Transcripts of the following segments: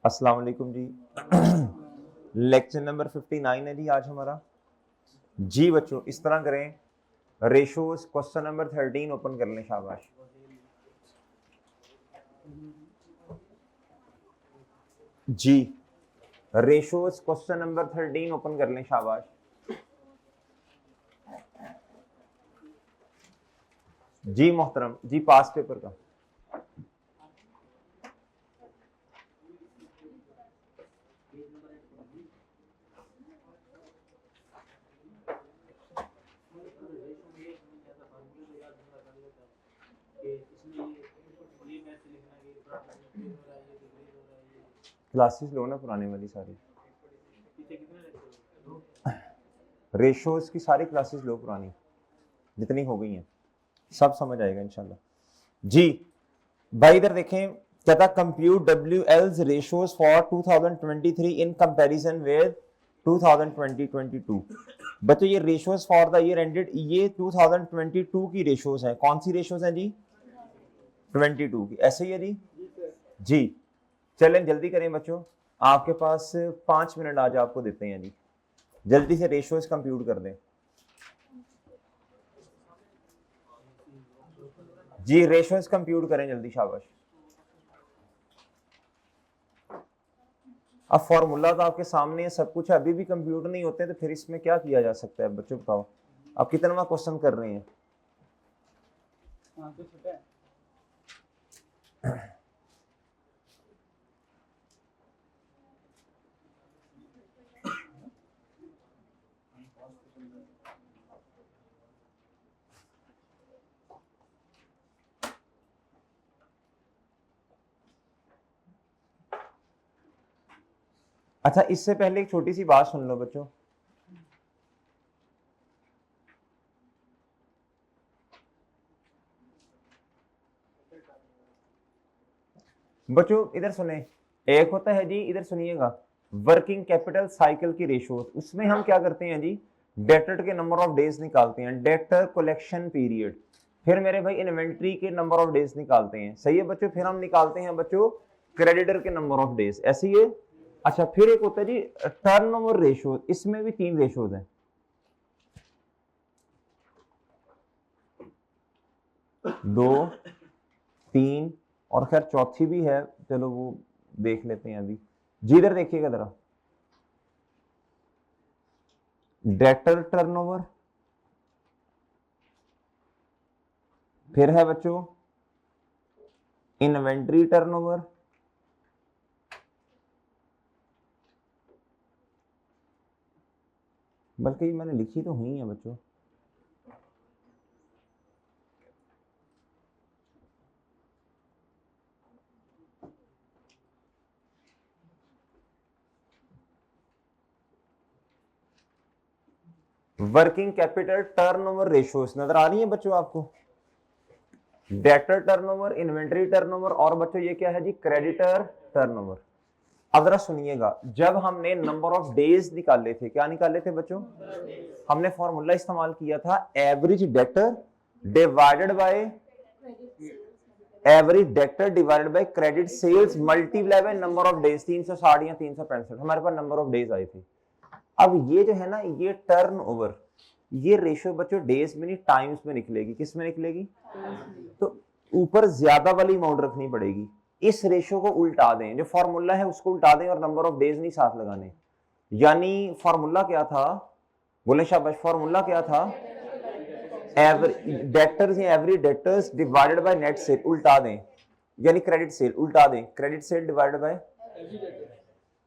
अस्सलाम वालेकुम जी। Lecture number 59 है जी आज हमारा। जी बच्चों इस तरह करें, रेशोज क्वेश्चन नंबर 13 ओपन कर लें, शाबाश। जी रेशोज क्वेश्चन नंबर 13 ओपन कर लें, शाबाश। जी मोहतरम जी, पास पेपर का क्लासेस लो ना पुराने वाली सारी, रेशोज की सारी क्लासेस लो पुरानी जितनी हो गई हैं, सब समझ आएगा इंशाल्लाह। जी भाई इधर देखें, क्या था, compute W else ratios for 2023 in comparison with 2022। बच्चों ये ratios for the year ended, ये 2022 की रेशोज हैं। कौन सी रेशोज हैं जी? 22 की, ऐसे ही है जी। जी चलें जल्दी करें बच्चों, आपके पास 5 मिनट आज आपको देते हैं जी, जल्दी से रेशोज कंप्यूट कर दें जी। रेशोज कंप्यूट करें जल्दी, शाबाश। अब फॉर्मूला तो आपके सामने है, सब कुछ है, अभी भी कंप्यूटर नहीं होते तो फिर इसमें क्या किया जा सकता है बच्चों, बताओ आप कितना क्वेश्चन कर रहे हैं? अच्छा इससे पहले एक छोटी सी बात सुन लो बच्चों। बच्चों इधर सुने, एक होता है जी, इधर सुनिएगा, वर्किंग कैपिटल साइकिल की रेशोज। उसमें हम क्या करते हैं जी, डेटर के नंबर ऑफ डेज निकालते हैं, डेटर कलेक्शन पीरियड। फिर मेरे भाई इन्वेंट्री के नंबर ऑफ डेज निकालते हैं, सही है बच्चों। फिर हम निकालते हैं बच्चों क्रेडिटर के नंबर ऑफ डेज, ऐसे ही है। अच्छा फिर एक होता है जी टर्नओवर रेशो, इसमें भी 3 रेशोज हैं, 2, 3 और खैर चौथी भी है, चलो वो देख लेते हैं अभी। जी इधर देखिएगा जरा, डेटर टर्नओवर, फिर है बच्चों इन्वेंट्री टर्नओवर, बल्कि मैंने लिखी तो हुई है बच्चों, वर्किंग कैपिटल टर्नओवर रेशियोज नजर आ रही है बच्चों आपको? डेटर टर्नओवर, इन्वेंट्री टर्नओवर और बच्चों ये क्या है जी, क्रेडिटर टर्नओवर। अब जरा सुनिएगा, जब हमने नंबर ऑफ डेज निकाले थे, क्या निकाले थे बच्चों? हमने फॉर्मूला इस्तेमाल किया था average debtor divided by average debtor divided by credit sales multiply by number of days, 360 या 365 हमारे पास नंबर ऑफ डेज आए थे। अब ये जो है ना, ये टर्नओवर, ये रेशियो बच्चों डेज में नहीं टाइम्स में निकलेगी। किस में निकलेगी? तो ऊपर ज्यादा वाली अमाउंट रखनी पड़ेगी। इस रेशियो को उल्टा दें, जो फॉर्मूला है उसको उल्टा दें और नंबर ऑफ डेज नहीं साथ लगाने। यानी फॉर्मूला क्या था, बोले शाबाश, फॉर्मूला क्या था? डेटर्स या every debtors divided by net cell, उल्टा दें, यानी क्रेडिट सेल उल्टा दें, क्रेडिट सेल डिवाइडेड बाय,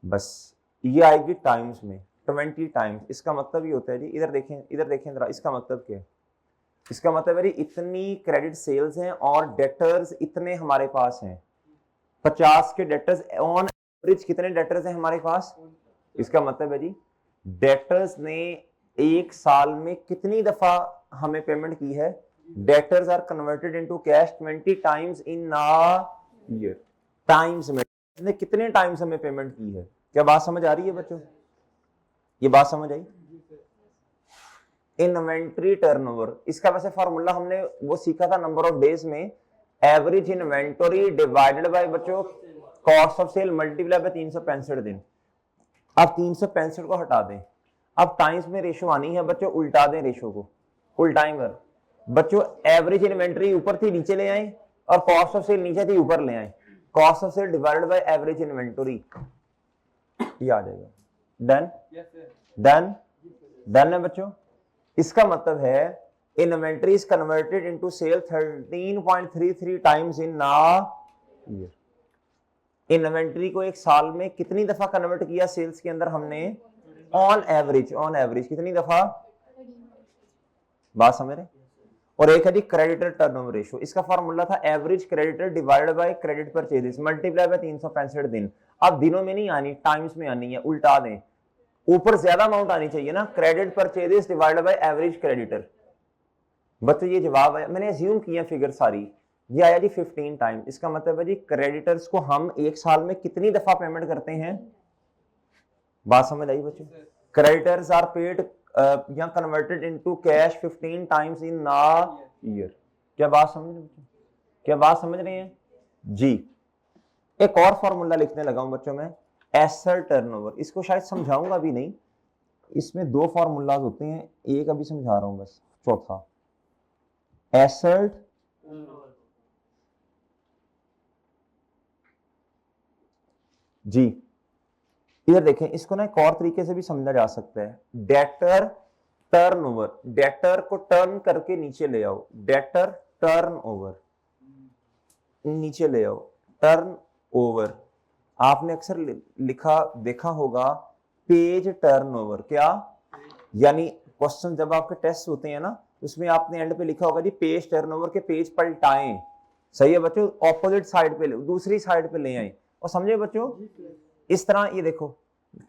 बस ये आएगी टाइम्स में 20 टाइम्स। इसका मतलब ये होता है जी, इधर देखें जरा, इसका मतलब क्या है? इसका मतलब है इतनी क्रेडिट सेल्स हैं और डेटर्स इतने हमारे पास हैं, 50 के डेटर्स ऑन एवरेज। कितने डेटर्स हैं हमारे पास? इसका मतलब है जी डेटर्स ने एक साल में कितनी दफा हमें पेमेंट की है? Debtors are converted into cash 20 times in a year. Times में ने कितने टाइम्स हमें पेमेंट की है? क्या बात समझ आ रही है बच्चों? ये बात समझ आई? इन्वेंट्री टर्नओवर, इसका वैसे फॉर्मूला हमने वो सीखा था नंबर ऑफ डेज में, एवरेज इन्वेंटरी डिवाइडेड बाय बच्चों cost of sale multiply by 365 दिन। अब 365 को हटा दें, अब टाइम्स में रेशो आनी है बच्चों, उल्टा दें रेशो को, उल्टाएं कर बच्चों। एवरेज इन्वेंट्री ऊपर थी नीचे ले आए और कॉस्ट ऑफ सेल नीचे थी ऊपर ले आए, cost of sale divided by average inventory, ये आ जाएगा। डन डन डन है बच्चों। इसका मतलब है inventory is converted into sale 13.33 times in ना ईयर। इन्वेंटरी को एक साल में कितनी दफा कन्वर्ट किया सेल्स के अंदर हमने? ऑन एवरेज कितनी दफा? बात समझ रहे? और एक है जी क्रेडिटर टर्नओवर रेशियो, इसका फॉर्मूला था average creditor divided by credit purchases multiply by 365 दिन। अब दिनों में नहीं आनी, टाइम्स में आनी है, उल्टा दें, ऊपर ज्यादा अमाउंट आनी चाहिए ना, credit purchases divided by average creditor. बच्चों ये जवाब है, मैंने अज्यूम किया फिगर सारी, ये आया जी 15 टाइम। इसका मतलब है जी क्रेडिटर्स को हम एक साल में कितनी दफा पेमेंट करते हैं? बात समझ आई बच्चों? क्रेडिटर्स आर पेड या converted into cash 15 times in ना ईयर। क्या बात समझ रहे बच्चों? क्या बात समझ रहे हैं जी? एक और फॉर्मूला लिखने लगा हूं बच्चों में, एसेट टर्नओवर। इसको शायद समझाऊंगा भी नहीं, इसमें दो फॉर्मूलाज होते हैं, एक अभी समझा रहा हूं बस, चौथा एसेट जी। इधर देखें, इसको ना एक और तरीके से भी समझा जा सकता है, डेटर टर्नओवर। डेटर को टर्न करके नीचे ले आओ, डेटर टर्नओवर, नीचे ले आओ, टर्न ओवर। आपने अक्सर लिखा देखा होगा पेज टर्नओवर, क्या? यानी क्वेश्चन जब आपके टेस्ट होते हैं ना, उसमें आपने एंड पे लिखा होगा जी पेज टर्नओवर के पेज पलटाएं। सही है बच्चों, ऑपोजिट साइड पे दूसरी साइड पे ले आए। और समझे बच्चों, इस तरह ये देखो,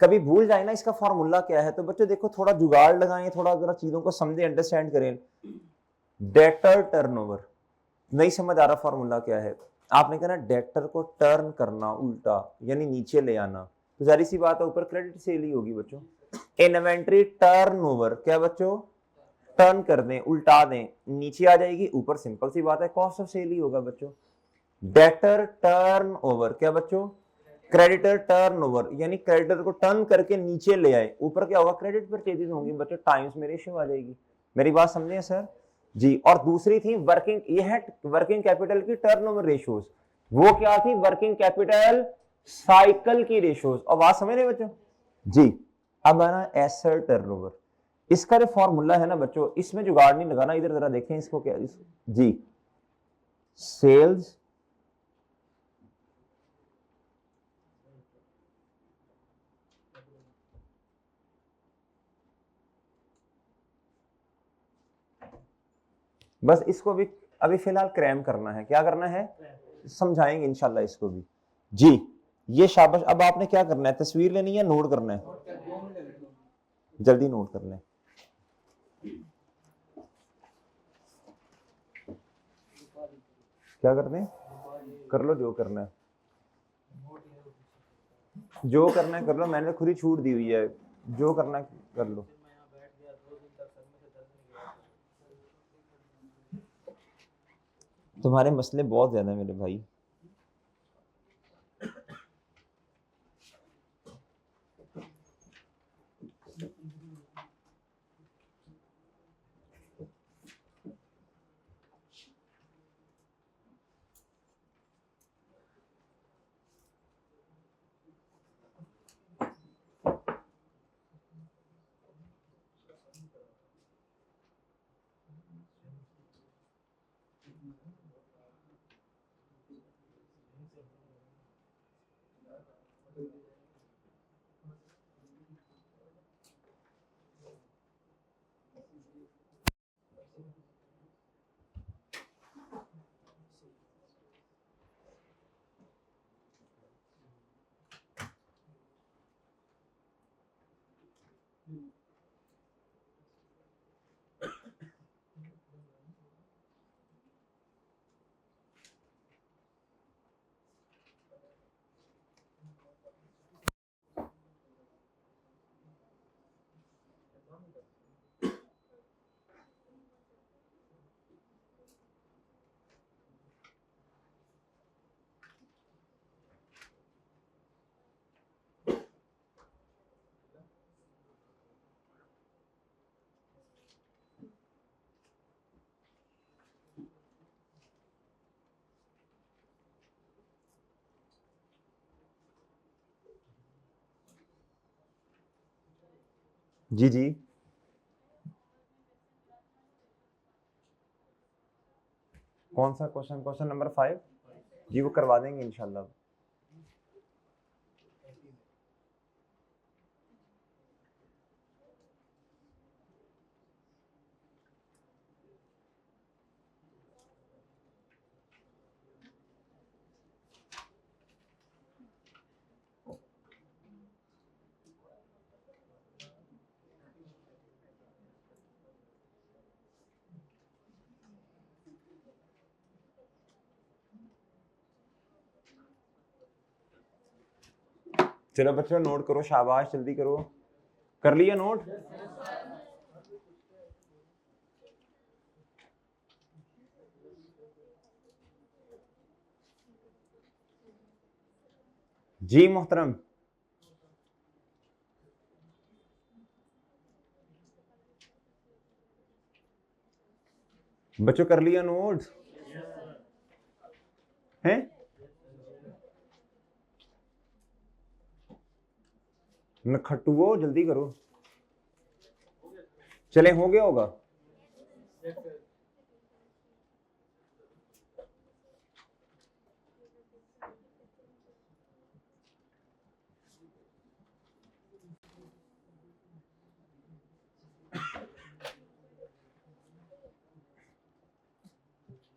कभी भूल जाए ना इसका फॉर्मूला क्या है, तो बच्चों देखो थोड़ा जुगाड़ लगाएं, थोड़ा जरा चीजों को समझे, अंडरस्टैंड करें। डेटर टर्नओवर, नहीं समझ आ रहा फॉर्मूला क्या है, आपने कहना डेटर को टर्न करना उल्टा, यानी नीचे ले आना, तो जारी सी बात है ऊपर क्रेडिट सेल ही होगी बच्चों। इन्वेंट्री टर्नओवर, क्या बच्चों? टर्न कर दें, उल्टा दें, नीचे आ जाएगी, ऊपर सिंपल सी बात है कॉस्ट ऑफ सेल ही होगा बच्चों। डेटर टर्नओवर, क्या बच्चों? क्रेडिटर टर्नओवर, यानी क्रेडिटर को टर्न करके नीचे ले आए, ऊपर क्या होगा? क्रेडिट परचेजेस होंगी बच्चों, टाइम्स में रेशियो आ जाएगी। मेरी बात समझे सर जी? और दूसरी थी वर्किंग, ये है वर्किंग कैपिटल की टर्नओवर रेशियोज, वो क्या थी? वर्किंग कैपिटल साइकिल की रेशियोज। और बात समझ रहे बच्चों जी? अब आना एसेट टर्नओवर, इसका जो फॉर्मूला है ना बच्चों, इसमें जुगाड़ नहीं लगाना, इधर जरा देखें इसको क्या जी, सेल्स बस इसको भी अभी फिलहाल क्रैम करना है, क्या करना है? समझाएंगे इंशाल्लाह इसको भी जी। ये शाबाश। अब आपने क्या करना है, तस्वीर लेनी है, नोट करना है? जल्दी नोट कर लें। क्या करते हैं? कर लो जो करना है, जो करना है कर लो, मैंने खुद ही छूट दी हुई है, जो करना है कर लो। तुम्हारे मसले बहुत ज्यादा है मेरे भाई। जी जी कौन सा क्वेश्चन? क्वेश्चन नंबर 5 जी, वो करवा देंगे इंशाल्लाह। चलो बच्चों नोट करो, शाबाश, जल्दी करो। कर लिया नोट? जी मोहतरम। बच्चों कर लिया नोट हैं? नखटुओ जल्दी करो। चले, हो गया होगा।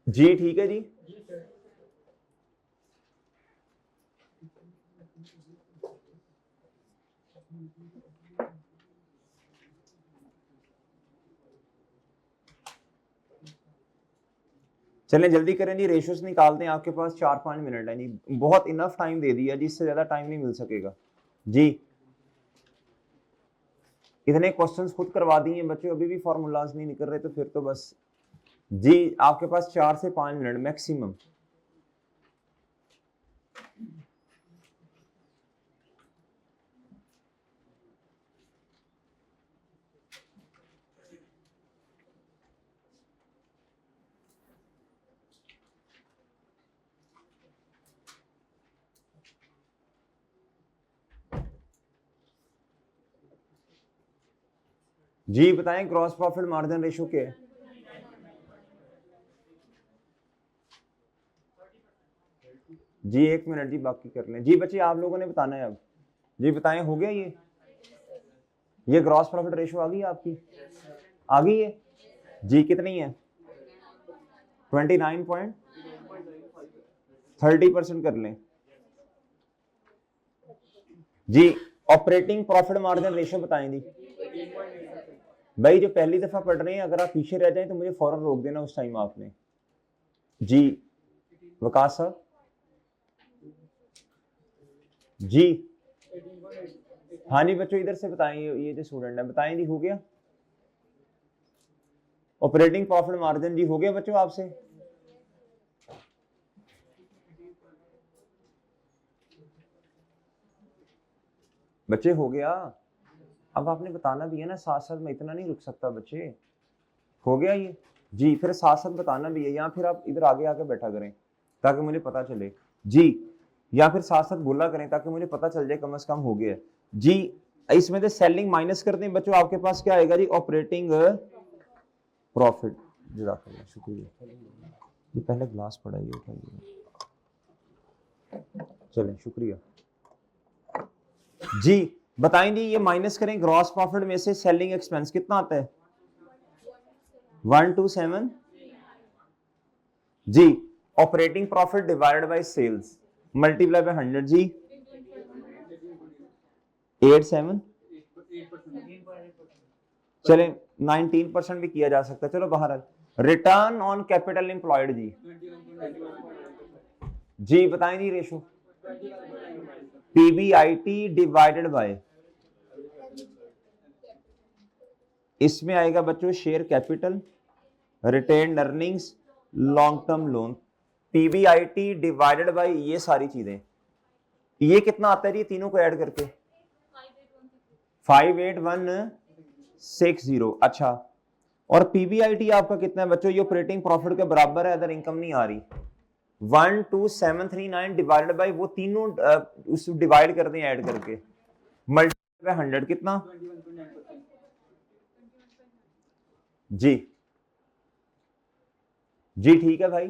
जी ठीक है जी। चलें जल्दी करें जी, रेशियोज निकालते हैं। आपके पास 4-5 मिनट है जी, बहुत इनफ टाइम दे दिया जी, इससे ज्यादा टाइम नहीं मिल सकेगा जी। इतने क्वेश्चंस खुद करवा दिए बच्चों, अभी भी फार्मूलाज नहीं निकल रहे, तो फिर तो बस जी आपके पास 4 से 5 मिनट मैक्सिमम। जी बताएं ग्रॉस प्रॉफिट मार्जिन रेशो क्या है? जी 1 मिनट जी, बाकी कर लें जी। बच्चे आप लोगों ने बताना है अब। जी बताएं, हो गया ये ग्रॉस प्रॉफिट रेशो आ गई आपकी? आ गई है जी। कितनी है? 29.30% कर लें जी। ऑपरेटिंग प्रॉफिट मार्जिन रेशो बताएं जी। भाई जो पहली दफा पढ़ रहे हैं, अगर आप पीछे रह जाएं तो मुझे फौरन रोक देना उस टाइम आपने। जी वकास साहब जी। हाँ जी बच्चों, इधर से बताएं, ये जो स्टूडेंट है बताएं जी। हो गया ऑपरेटिंग प्रॉफिट मार्जिन जी? हो गया बच्चों आपसे? बच्चे हो गया? अब आपने बताना भी है ना साथ साथ, मैं इतना नहीं रुक सकता बच्चे। हो गया ये जी? फिर साथ साथ बताना भी है, या फिर आप इधर आगे आके बैठा करें ताकि मुझे पता चले जी, या फिर साथ साथ बोला करें ताकि मुझे पता चल जाए कम से कम हो गया जी। इसमें से सेलिंग माइनस करते हैं बच्चों, आपके पास क्या आएगा जी? Operating profit. जज़ाकल्लाह, शुक्रिया। ये पहले ग्लास पड़ा, ये उठाइए। चलें शुक्रिया जी। बताएं जी, ये माइनस करें ग्रॉस प्रॉफिट में से सेलिंग एक्सपेंस कितना आता है? 127 जी। Operating profit divided by sales multiply by 100 जी। 87 चलें 19% भी किया जा सकता है, चलो बाहर। रिटर्न ऑन कैपिटल एम्प्लॉयड जी। जी बताएं जी रेशो। पीबीआईटी डिवाइडेड बाय, इसमें आएगा बच्चों share capital, retained earnings, long term loan. PBIT divided by ये सारी चीजें, ये कितना आता है जी तीनों को ऐड करके? 58160। अच्छा, और पीबीआईटी आपका कितना है बच्चों? ये ऑपरेटिंग प्रॉफिट के बराबर है, अदर इनकम नहीं आ रही। 12739 डिवाइडेड बाय वो तीनों उस डिवाइड कर दें ऐड करके, मल्टीप्लाई बाय 100 कितना? जी जी ठीक है भाई।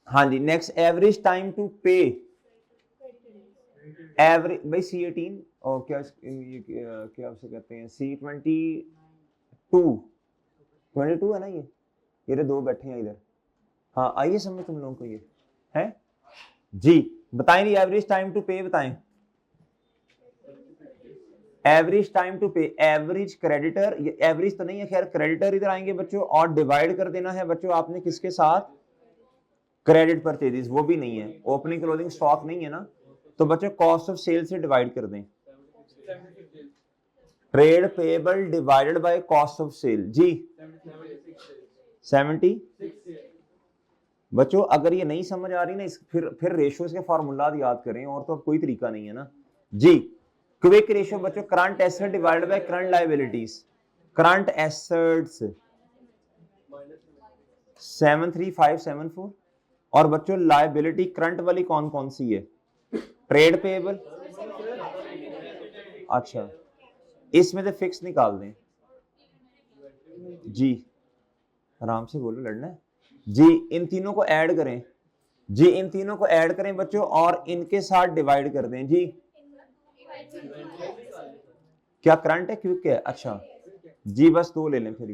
हाँ जी, नेक्स्ट एवरेज टाइम टू पे, एवरेज भाई C18 और क्या क्या उसे कहते हैं C22 है ना ये दो बैठे हैं इधर। हाँ आइए समझ तुम लोगों को ये है जी। बताएं नहीं, एवरेज टाइम टू पे बताएं। एवरेज टाइम टू पे, एवरेज क्रेडिटर, ये एवरेज तो नहीं है खैर, क्रेडिटर इधर आएंगे बच्चों और डिवाइड कर देना है बच्चों आपने किसके साथ, क्रेडिट परचेजेस, वो भी नहीं है, ओपनिंग क्लोजिंग स्टॉक नहीं है ना, तो बच्चों कॉस्ट ऑफ सेल से डिवाइड कर दें। Trade payable divided by cost of sale जी 70। बच्चों अगर ये नहीं समझ आ रही ना, फिर रेशियोज के फार्मूला याद करें, और तो अब कोई तरीका नहीं है ना जी। क्विक रेशियो बच्चों, current asset divided by current liabilities, current assets 73574, और बच्चों लायबिलिटी करंट वाली कौन कौन सी है, ट्रेड पेएबल, अच्छा इसमें से फिक्स निकाल दें जी, आराम से बोलो, लड़ना है जी। इन तीनों को ऐड करें जी, इन तीनों को ऐड करें बच्चों और इनके साथ डिवाइड कर दें जी। क्या करंट है क्विक है, अच्छा जी, बस दो ले लें फिर।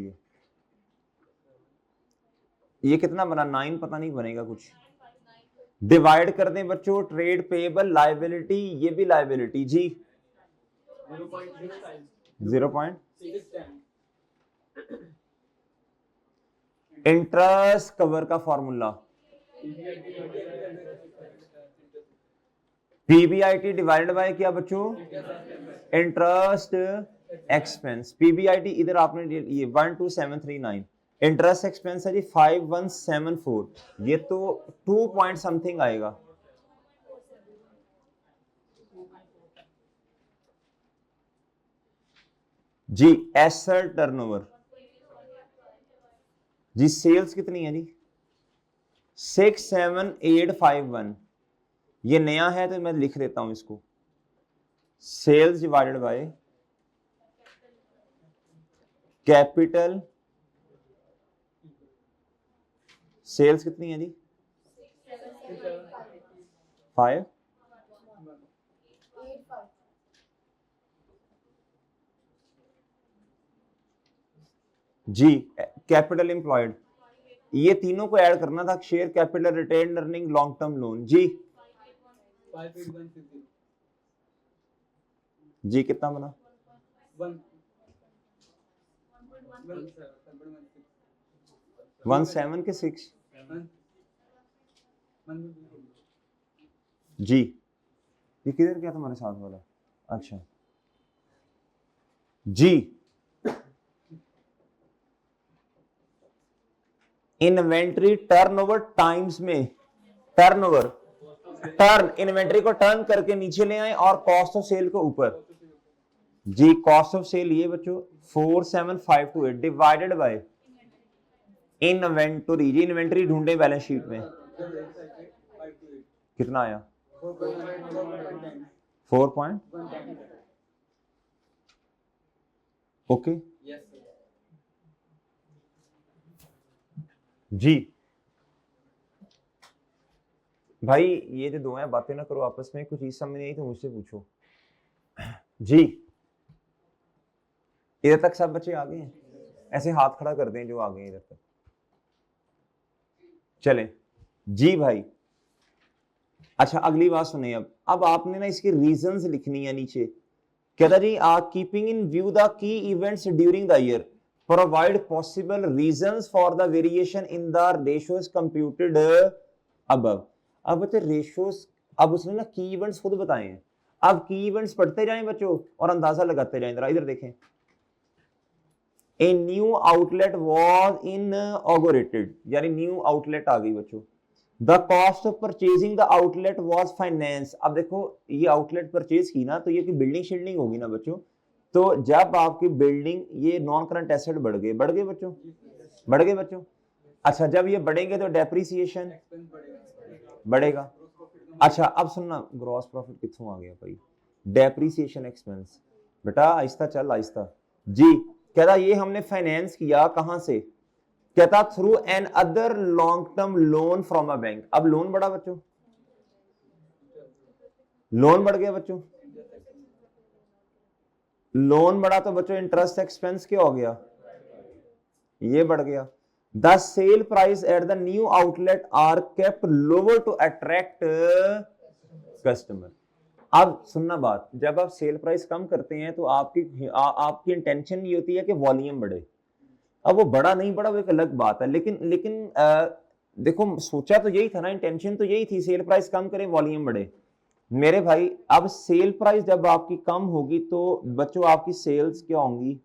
ये कितना बना, 9 पता नहीं बनेगा कुछ, डिवाइड कर दें बच्चों ट्रेड पेएबल लायबिलिटी, ये भी लायबिलिटी जी 0. इंटरेस्ट कवर का फॉर्मूला पीबीआईटी डिवाइडेड बाय क्या बच्चों, इंटरेस्ट एक्सपेंस, पीबीआईटी इधर आपने ये 12739, इंटरेस्ट एक्सपेंस है जी 5174, ये तो 2 पॉइंट समथिंग आएगा जी। एसेट टर्नओवर जी, सेल्स कितनी है जी 67851, ये नया है तो मैं लिख लेता हूं इसको, sales divided by capital, sales कितनी है जी 5 जी। कैपिटल एम्प्लॉयड, ये तीनों को ऐड करना था, share capital, retain earning, long term loan जी जी कितना बना 17 के 6 जी। ये किधर गया तुम्हारे साथ वाला, अच्छा जी। इन्वेंट्री टर्नओवर टाइम्स में, टर्नओवर, टर्न, इन्वेंट्री को टर्न करके नीचे ले आए और कॉस्ट ऑफ सेल को ऊपर जी, कॉस्ट ऑफ सेल ये बच्चों 47528 डिवाइडेड बाय इन्वेंटरी जी, इन्वेंटरी ढूंढे बैलेंस शीट में, कितना आया 4 ओके जी। भाई ये जो दो हैं बातें ना करो आपस में, कुछ चीज समझ नहीं आई तो मुझसे पूछो जी। इधर तक सब बच्चे आ गए हैं, ऐसे हाथ खड़ा कर दें जो आ गए इधर तक, चलें जी भाई। अच्छा अगली बात सुनिए, अब आपने ना इसकी रीजंस लिखनी है नीचे, कहता जी keeping in view the key events during the year, provide possible reasons for the variation in the ratios computed above. अब बच्चे रेशियोज, अब उसने ना की इवेंट्स खुद बताए हैं, अब की इवेंट्स पढ़ते जाएं बच्चों और अंदाजा लगाते जाएं। जरा इधर देखें, ए न्यू आउटलेट वाज इनऑगरेटेड, यानी न्यू आउटलेट आ गई बच्चों, the cost of purchasing the outlet was finance. अब देखो ये आउटलेट परचेज की ना तो ये की बिल्डिंग शिल्डिंग होगी ना बच्चों, तो जब आपकी बिल्डिंग, ये नॉन करंट एसेट बढ़ गए बच्चों, बढ़ गए बच्चों। अच्छा जब ये बढ़ेंगे तो डेप्रिसिएशन बढ़ेगा। अच्छा अब सुनना, ग्रॉस प्रॉफिट कितों आ गया भाई, डेप्रिसिएशन एक्सपेंस, बेटा आहिस्ता चल, आहिस्ता। जी कहता ये हमने फाइनेंस किया कहां से, कहता through an other long term loan from a bank. अब लोन बढ़ा बच्चों, लोन बढ़ गया बच्चों, लोन बढ़ा तो बच्चों इंटरेस्ट एक्सपेंस क्या हो गया, ये बढ़ गया। The sale price at the new outlet are kept lower to attract customer. अब सुनना बात, जब आप सेल प्राइस कम करते हैं तो आपकी इंटेंशन ये होती है कि वॉल्यूम बढ़े। अब वो बड़ा नहीं बड़ा वो एक अलग बात है, लेकिन देखो सोचा तो यही था ना, इंटेंशन तो यही थी सेल प्राइस कम करें वॉल्यूम बढ़े। मेरे भाई अब सेल प्राइस जब आपकी कम होगी तो बच्चों आपकी सेल्स क्या होंगी,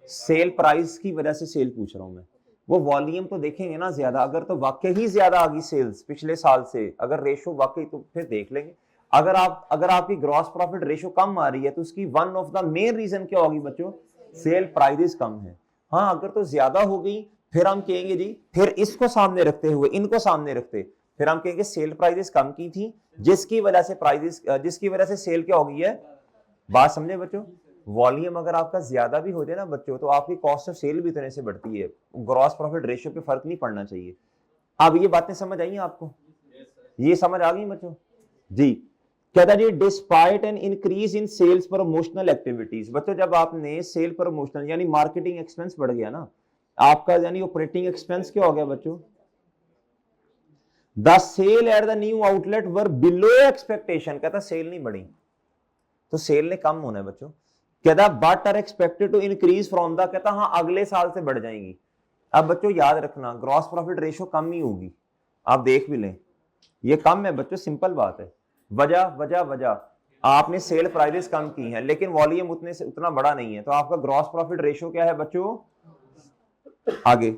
सेल प्राइस की वजह से सेल पूछ रहा हूं मैं, वो वॉल्यूम तो देखेंगे ना ज्यादा, अगर तो वाकई ही ज्यादा आ गई सेल्स पिछले साल से, अगर रेशो वाकई, तो फिर देख लेंगे। अगर आपकी ग्रॉस प्रॉफिट रेशो कम आ रही है तो उसकी one of the main reason क्या होगी बच्चों, सेल प्राइसेस कम है। हाँ अगर तो ज्यादा हो गई फिर हम कहेंगे जी, फिर इसको सामने रखते हुए इनको सामने रखते फिर हम कहेंगे सेल प्राइसेस कम की थी जिसकी वजह से सेल क्या हो गई है। बात समझे बच्चों, वॉल्यूम अगर आपका ज्यादा भी हो जाए ना बच्चों तो आपकी कॉस्ट ऑफ सेल भी इतने से बढ़ती है, ग्रॉस प्रॉफिट रेशियो पे फर्क नहीं पड़ना चाहिए। अब ये बातें समझ आई आपको, ये समझ आ गई बच्चों जी। कहता जी despite an increase in sales promotional activities. बच्चों जब आपने सेल प्रमोशनल यानी मार्केटिंग एक्सपेंस बढ़ गया ना आपका, यानी ऑपरेटिंग एक्सपेंस क्या हो गया बच्चों, the sale at the new outlet were below expectation. कहता सेल नहीं बढ़ी तो सेल ने कम होना है बच्चों। कहता but are expected to increase from the, कहता हाँ अगले साल से बढ़ जाएंगी। अब बच्चों याद रखना ग्रॉस प्रॉफिट रेशियो कम ही होगी, आप देख भी लें ये कम है बच्चों, सिंपल बात है। वजह आपने सेल प्राइसेस कम की हैं लेकिन वॉल्यूम उतना बड़ा नहीं है, तो आपका ग्रॉस प्रॉफिट रेशियो क्या है बच्चों, आगे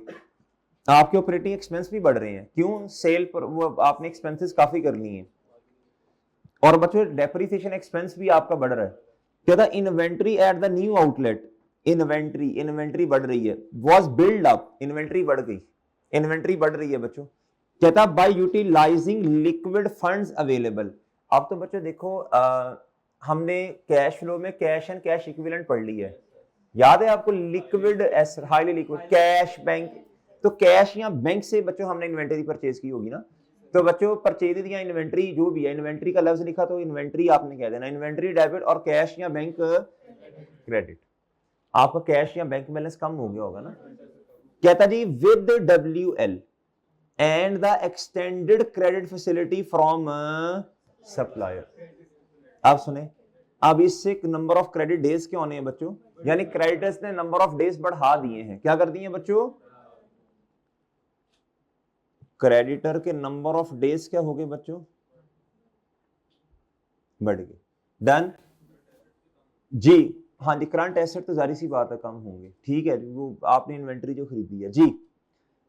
आपके ऑपरेटिंग एक्सपेंस भी बढ़ रहे हैं, क्यों, सेल पर वो आपने एक्सपेंसेस काफी कर ली हैं। और बच्चों डेप्रिसिएशन एक्सपेंस भी आपका बढ़ रहा है। कहता inventory at the new outlet, inventory बढ़ रही है, वॉज बिल्ड अप, इन्वेंट्री बढ़ गई, इन्वेंट्री बढ़ रही है बच्चों। कहता by utilising liquid funds available. अब तो बच्चों देखो हमने कैश फ्लो में कैश एंड कैश इक्विवेलेंट पढ़ ली है, याद है आपको, liquid highly liquid cash bank, तो कैश या बैंक से बच्चों हमने इन्वेंटरी परचेज की होगी ना, तो बच्चों परचेज या इन्वेंट्री जो भी है, इन्वेंट्री का लफ्ज लिखा तो इन्वेंट्री आपने कह देना, इन्वेंट्री डेबिट और कैश या बैंक क्रेडिट। आपका कैश या बैंक बैलेंस कम हो गया होगा ना। कहता जी with WL and the extended credit facility from supplier. आप सुने, अब इससे नंबर ऑफ क्रेडिट डेज क्या होने हैं बच्चों, यानी क्रेडिटर्स ने नंबर ऑफ डेज बढ़ा दिए हैं, क्या कर दिए हैं बच्चों, क्रेडिटर के नंबर ऑफ डेज क्या हो गए बच्चों, बढ़ गए। डन जी, हाँ जी, करंट एसेट तो जारी सी बात है कम होंगे, ठीक है, वो आपने इन्वेंट्री जो खरीदी है जी।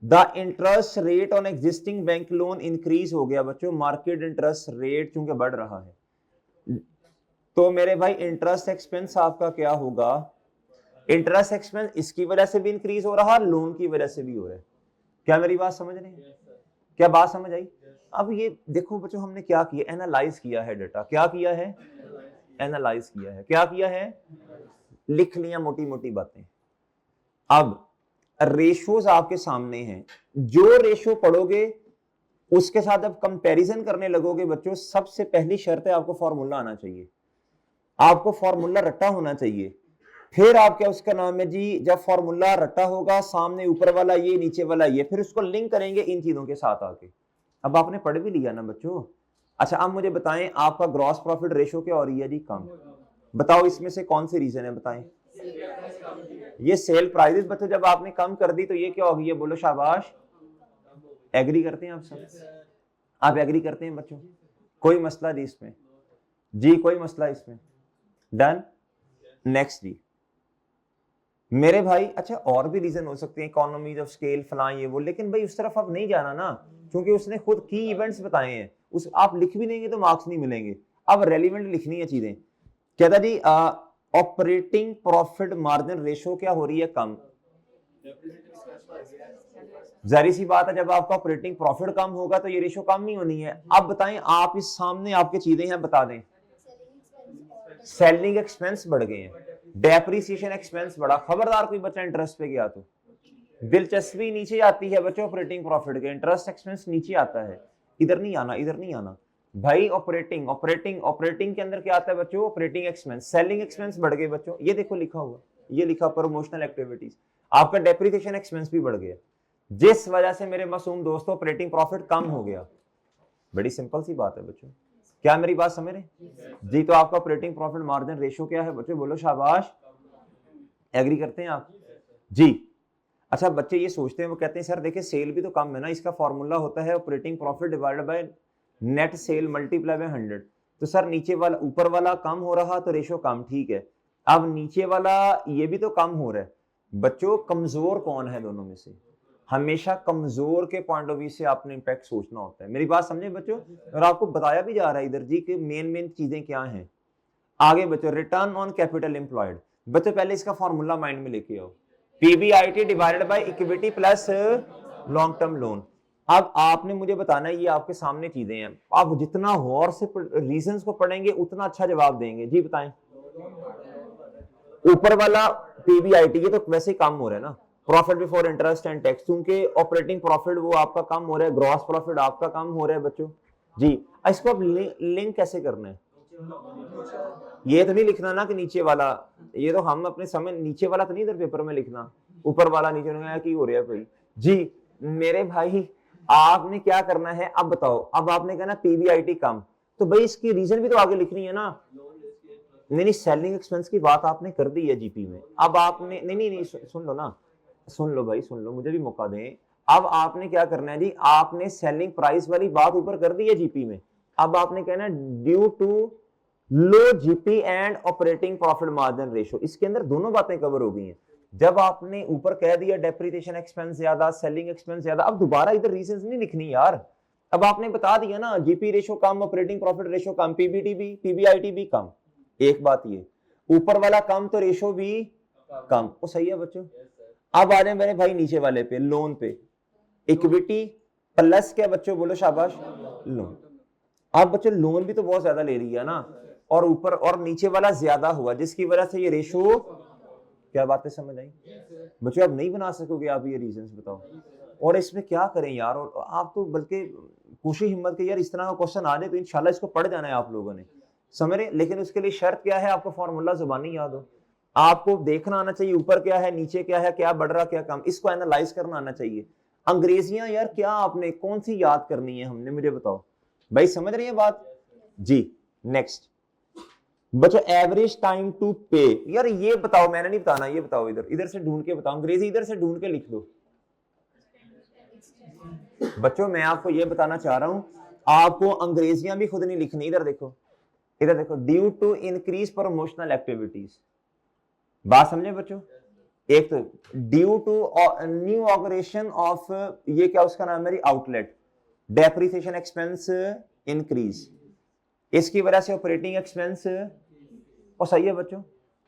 The interest rate on existing bank loan increase हो गया बच्चों, मार्केट इंटरेस्ट रेट चूंकि बढ़ रहा है, तो मेरे भाई इंटरेस्ट एक्सपेंस आपका क्या होगा, इंटरेस्ट एक्सपेंस इसकी वजह से भी इंक्रीज हो रहा है, लोन की वजह से भी हो रहा है। क्या मेरी बात समझ रहे हैं, क्या बात समझ आई। अब ये देखो बच्चों हमने क्या किया, एनालाइज किया है डाटा, क्या किया है, एनालाइज किया है, क्या किया है, लिख लिया मोटी मोटी बातें। अब रेशोज आपके सामने हैं, जो रेशो पढ़ोगे उसके साथ अब कंपैरिजन करने लगोगे बच्चों, सबसे पहली शर्त है आपको फॉर्मूला आना चाहिए, आपको फॉर्मूला रट्टा होना चाहिए। फिर आप क्या उसका नाम है जी, जब फॉर्मूला रट्टा होगा सामने ऊपर वाला ये नीचे वाला ये, फिर उसको लिंक करेंगे इन चीजों के साथ आके। अब आपने पढ़ भी लिया ना बच्चों। अच्छा अब मुझे बताएं आपका ग्रॉस प्रॉफिट रेशो क्या हो रही है जी, कम, बताओ इसमें से कौन सी रीजन है, बताएं। ये सेल प्राइसेस बच्चों जब आपने कम कर दी तो ये क्या हो गई है, बोलो शाबाश, एग्री करते हैं आप सब, आप एग्री करते हैं बच्चों, कोई मसला नहीं इसमें जी, कोई मसला इसमें, डन। नेक्स्ट जी मेरे भाई, अच्छा और भी रीजन हो सकते हैं, इकोनॉमीज ऑफ स्केल फलां ये वो, लेकिन भाई उस तरफ आप नहीं जाना ना, क्योंकि उसने खुद की इवेंट्स बताए हैं, उस आप लिख भी देंगे तो मार्क्स नहीं मिलेंगे, अब रेलिवेंट लिखनी है चीजें। कहता जी ऑपरेटिंग प्रॉफिट मार्जिन रेशो क्या हो रही है, कम, जारी सी बात है जब आपका ऑपरेटिंग प्रॉफिट कम होगा तो ये रेशो कम नहीं होनी है। अब बताएं आप, इस सामने आपके चीजें हैं, बता दें, सेलिंग एक्सपेंस बढ़ गए हैं, डेप्रिसिएशन एक्सपेंस बढ़ा, खबरदार कोई बच्चा इंटरेस्ट पे गया तो दिलचस्पी नीचे आती है बच्चों ऑपरेटिंग प्रॉफिट के, इंटरेस्ट एक्सपेंस नीचे आता है, इधर नहीं आना, इधर नहीं आना भाई। ऑपरेटिंग ऑपरेटिंग ऑपरेटिंग के अंदर क्या आता है बच्चों, ऑपरेटिंग एक्सपेंस, सेलिंग एक्सपेंस बढ़ गए बच्चों, ये देखो लिखा हुआ, ये लिखा प्रमोशनल एक्टिविटीज, आपका डेप्रिसिएशन एक्सपेंस भी बढ़ गया, जिस वजह से मेरे मासूम दोस्तों ऑपरेटिंग प्रॉफिट कम हो गया। बड़ी सिंपल सी बात है बच्चों, क्या मेरी बात समझ रहे जी? तो आपका ऑपरेटिंग प्रॉफिट मार्जिन रेशियो क्या है बच्चों, बोलो शाबाश, एग्री करते हैं आप जी? अच्छा बच्चे ये सोचते हैं, वो कहते हैं सर देखिए सेल भी तो कम है ना, इसका फॉर्मूला होता है operating profit divided by net cell multiply by 100। तो सर नीचे वाला ऊपर वाला कम हो रहा तो रेशियो कम, ठीक है, अब नीचे वाला ये भी तो कम हो रहा है बच्चों, कमजोर कौन है दोनों में से? हमेशा कमजोर के पॉइंट ऑफ व्यू से आपने इंपैक्ट सोचना होता है, मेरी बात समझे बच्चों? और आपको बताया भी जा रहा है इधर जी कि मेन चीजें क्या हैं। आगे बच्चों रिटर्न ऑन कैपिटल एम्प्लॉयड, बच्चों पहले इसका फॉर्मूला माइंड में लेके आओ, PBIT divided by equity plus long term loan. अब आपने मुझे बताना है, ये आपके सामने चीजें हैं, आप जितना गौर से रीजंस को पढ़ेंगे उतना अच्छा जवाब देंगे जी, बताएं। ऊपर वाला पीबीआईटी ये तो वैसे ही कम हो रहा है ना, profit before interest and tax, क्योंकि ऑपरेटिंग प्रॉफिट वो आपका कम हो रहा है, ग्रॉस प्रॉफिट आपका कम हो रहा है बच्चों जी। इसको अब लिंक कैसे करना है, ये तो नहीं लिखना ना कि नीचे वाला, ये तो हम अपने समय नीचे वाला तो नहीं इधर पेपर में लिखना, ऊपर वाला नीचे की हो रहा है भाई जी। मेरे भाई आपने क्या करना है, अब बताओ, अब आपने कहना पीबीआईटी कम, तो भाई इसकी रीजन भी तो आगे लिखनी है ना। नहीं सेलिंग एक्सपेंस की बात आपने कर दी है जीपी में, अब आपने नहीं सुन लो ना, सुन लो भाई सुन लो, मुझे भी मौका दें। अब आपने क्या करना है जी, आपने सेलिंग प्राइस वाली बात ऊपर कर दी है जीपी में, अब आपने कहना due to low GP and operating profit margin ratio, इसके अंदर दोनों बातें कवर हो गई हैं। जब आपने ऊपर कह दिया डेप्रिसिएशन एक्सपेंस ज्यादा, सेलिंग एक्सपेंस ज्यादा, अब दोबारा इधर रीजंस नहीं लिखनी यार, अब आपने बता दिया ना जीपी रेशियो कम, ऑपरेटिंग प्रॉफिट रेशियो कम, पीबीटी भी पीबीआईटी भी कम, एक बात ये ऊपर वाला कम तो रेशियो भी कम, वो सही है बच्चों। अब आ जाए मेरे भाई नीचे वाले पे, लोन पे, इक्विटी प्लस क्या बच्चों, बोलो शाबाश, लोन। अब बच्चों लोन भी तो बहुत ज्यादा ले रही है ना, और ऊपर और नीचे वाला ज्यादा हुआ, जिसकी वजह से ये रेशो, क्या बातें समझ आई बच्चों? अब नहीं बना सकोगे आप ये रीजंस, बताओ और इसमें क्या करें यार। और आप तो बल्कि कोशिश हिम्मत के यार इस तरह का क्वेश्चन आ जाए तो इंशाल्लाह इसको पढ़ जाना है आप लोगों ने, समझ रहे? लेकिन उसके लिए शर्त क्या है, आपको फॉर्मूला जुबानी याद हो, आपको देखना आना चाहिए ऊपर क्या है नीचे क्या है, क्या बढ़ रहा क्या कम, इसको एनालाइज करना आना चाहिए। अंग्रेजियां यार क्या आपने कौन सी याद करनी है हमने, मुझे बताओ भाई, समझ रही है बात जी? नेक्स्ट बच्चों एवरेज टाइम टू पे, यार ये बताओ, मैंने नहीं बताना, ये बताओ, इधर इधर से ढूंढ के बताओ, अंग्रेजी इधर से ढूंढ के लिख दो बच्चों। मैं आपको ये बताना चाह रहा हूं, आपको अंग्रेजियां भी खुद नहीं लिखनी, इधर देखो, इधर देखो, due to increase promotional activities, बात समझे बच्चों? एक तो due to new operation of, ये क्या उसका नाम है, आउटलेट, डेप्रिसिएशन एक्सपेंस इंक्रीज, इसकी वजह से ऑपरेटिंग एक्सपेंस, और सही है बच्चों,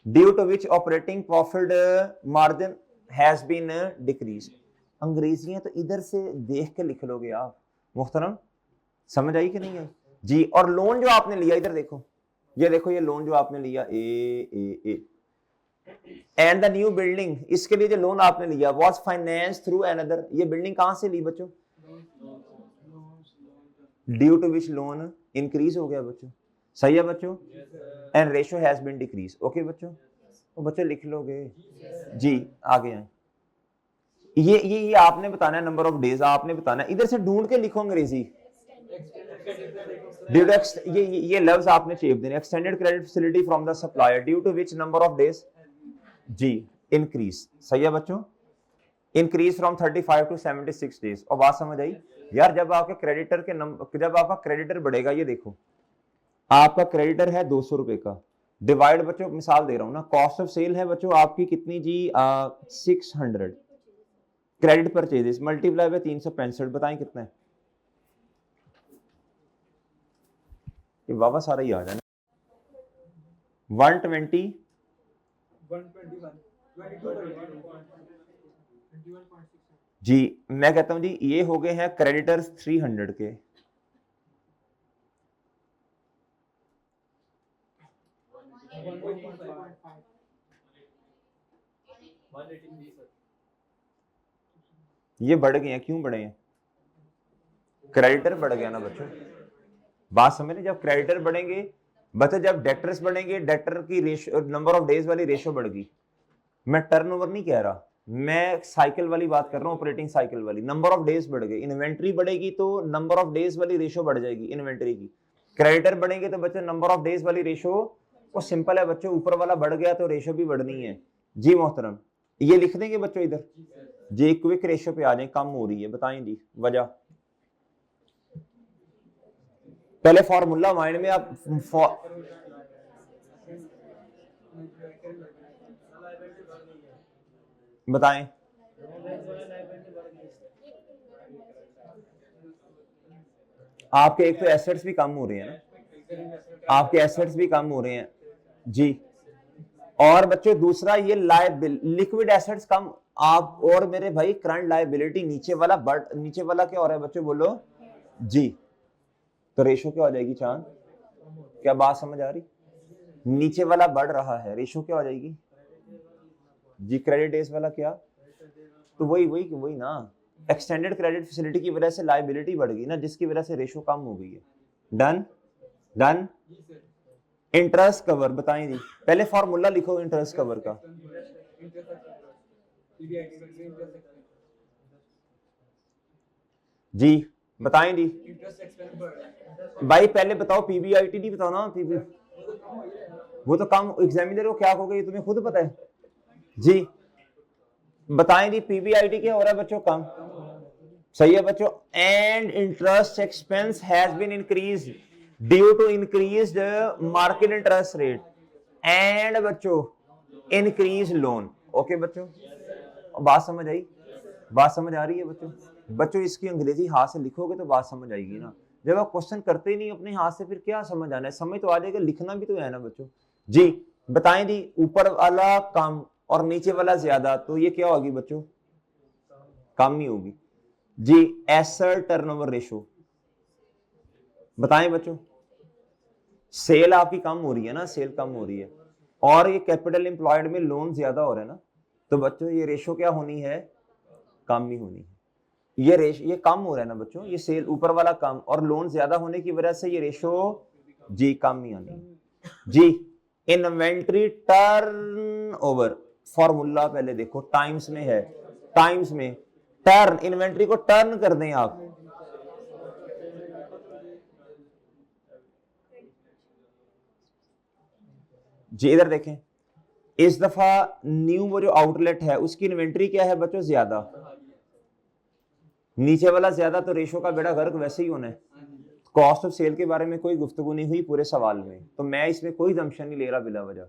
due to which operating profit margin has been decrease. अंग्रेजियां तो इधर से देख के लिख लोगे आप मुख्तरम, समझ आई कि नहीं है जी? और लोन जो आपने लिया, इधर देखो, ये देखो, ये लोन जो आपने लिया a and the new building, इसके लिए जो लोन आपने लिया वाज फाइनेंस थ्रू अनदर, ये बिल्डिंग कहां से ली बच्चों? Due to which loan increase हो गया बच्चों, सही है बच्चों? And ratio has been decrease, okay बच्चों? तो बच्चों लिख लोगे जी? आगे आए, ये आपने बताना है, नंबर ऑफ डेज आपने बताना है, इधर से ढूंढ के लिखो अंग्रेजी। ये लफ्ज आपने चेप देने, extended credit facility from the supplier due to which number of days जी इंक्रीज, सही है बच्चों? Increase from 35 to 76 days. और बात समझ आई यार? जब आपके क्रेडिटर के नंबर, जब आपका क्रेडिटर बढ़ेगा, ये देखो आपका क्रेडिटर है 200 रुपए का, डिवाइड बच्चों, मिसाल दे रहा हूं ना, कॉस्ट ऑफ सेल है बच्चों आपकी कितनी जी, 600, क्रेडिट परचेजेस मल्टीप्लाई बाय 365, बताएं कितना है? ये बाबा सारा ही आ जाना, 120 जी। मैं कहता हूं जी ये हो गए हैं क्रेडिटर्स 300 के, ये बढ़ गए हैं, क्यों बढ़े हैं? क्रेडिटर बढ़ गया ना बच्चों, बात समझ रहे? जब क्रेडिटर बढ़ेंगे बच्चों, जब डेटर्स बढ़ेंगे, डेटर की रेशियो, नंबर ऑफ डेज वाली रेशियो बढ़ गई। मैं टर्नओवर नहीं कह रहा, मैं साइकिल वाली बात कर रहा हूँ, ऑपरेटिंग साइकिल वाली। नंबर ऑफ डेज बढ़ गए, इन्वेंट्री बढ़ेगी तो नंबर ऑफ डेज वाली रेशियो बढ़ जाएगी इन्वेंट्री की। क्रेडिटर बढ़ेंगे तो बच्चों नंबर ऑफ डेज वाली रेशियो, वो सिंपल है बच्चों, ऊपर वाला बढ़ गया तो रेशियो भी बढ़नी है। जी मोहतरम, ये लिख देंगे बच्चों इधर जी, क्विक रेशियो पे आ जाए, कम हो रही है, बताएं जी वजह। पहले फॉर्मूला माइंड में आप बताएं। आपके एक तो एसेट्स भी कम हो रहे हैं ना, आपके एसेट्स भी कम हो रहे हैं जी। और बच्चों दूसरा ये लिक्विड एसेट्स कम, आप और मेरे भाई करंट लायबिलिटी नीचे वाला नीचे वाला क्या हो रहा है बच्चों, बोलो जी। तो रेशो क्या हो जाएगी चांद? क्या बात समझ आ रही? नीचे वाला बढ़ रहा है, रेशो क्या हो जाएगी जी? क्रेडिट डेज वाला क्या? तो वही ना, एक्सटेंडेड क्रेडिट फैसिलिटी की वजह से लायबिलिटी बढ़ गई ना, जिसकी वजह से रेशो कम हो गई है। Done done. इंटरेस्ट कवर बताएं जी, पहले फॉर्मूला लिखो इंटरेस्ट कवर का। जी बताएं जी भाई, पहले बताओ पीबीआईटी नहीं बताओ ना, पीबी वो तो कम, एग्जामिनर को क्या होगा ये तुम्हें खुद पता है जी। बताएं जी पीबीआईटी क्या हो रहा है बच्चों? कम, सही है बच्चों। And interest expense has been increased due to increased market interest rate and बच्चों इंक्रीज लोन। ओके बच्चों, बात समझ आई? बात समझ आ रही है बच्चों? बच्चों इसकी अंग्रेजी हाथ से लिखोगे तो बात समझ आएगी ना, जब आप क्वेश्चन करते ही नहीं अपने हाथ से, फिर क्या समझ आना है? समझ तो आ जाएगा, लिखना भी तो है ना बच्चों जी। बताएं जी, ऊपर वाला कम और नीचे वाला ज्यादा, तो ये क्या होगी बच्चों? कम ही होगी जी। एसेट टर्नओवर रेशो बताएं बच्चों। सेल आपकी कम हो रही है ना, सेल कम हो रही है, और ये कैपिटल एम्प्लॉयड में लोन ज्यादा हो रहे हैं ना, तो बच्चों ये रेशो क्या होनी है? कम ही होनी है। ये कम हो रहा है ना बच्चों, ये सेल ऊपर वाला कम और लोन ज्यादा होने की वजह से ये रेशो जी कम ही आनी जी। इन्वेंट्री टर्न ओवर फॉर्मूला पहले देखो, टाइम्स में है, टाइम्स में टर्न, इन्वेंट्री को टर्न कर दें आप, जी इधर देखें। इस दफा न्यू वो जो आउटलेट है उसकी इन्वेंट्री क्या है बच्चों? ज्यादा, नीचे वाला ज्यादा, तो रेशो का बेड़ा गर्क वैसे ही होना है। कॉस्ट ऑफ सेल के बारे में कोई गुफ्तगू नहीं हुई पूरे सवाल में, तो मैं इसमें कोई जम्पशन नहीं ले रहा बिला वजह।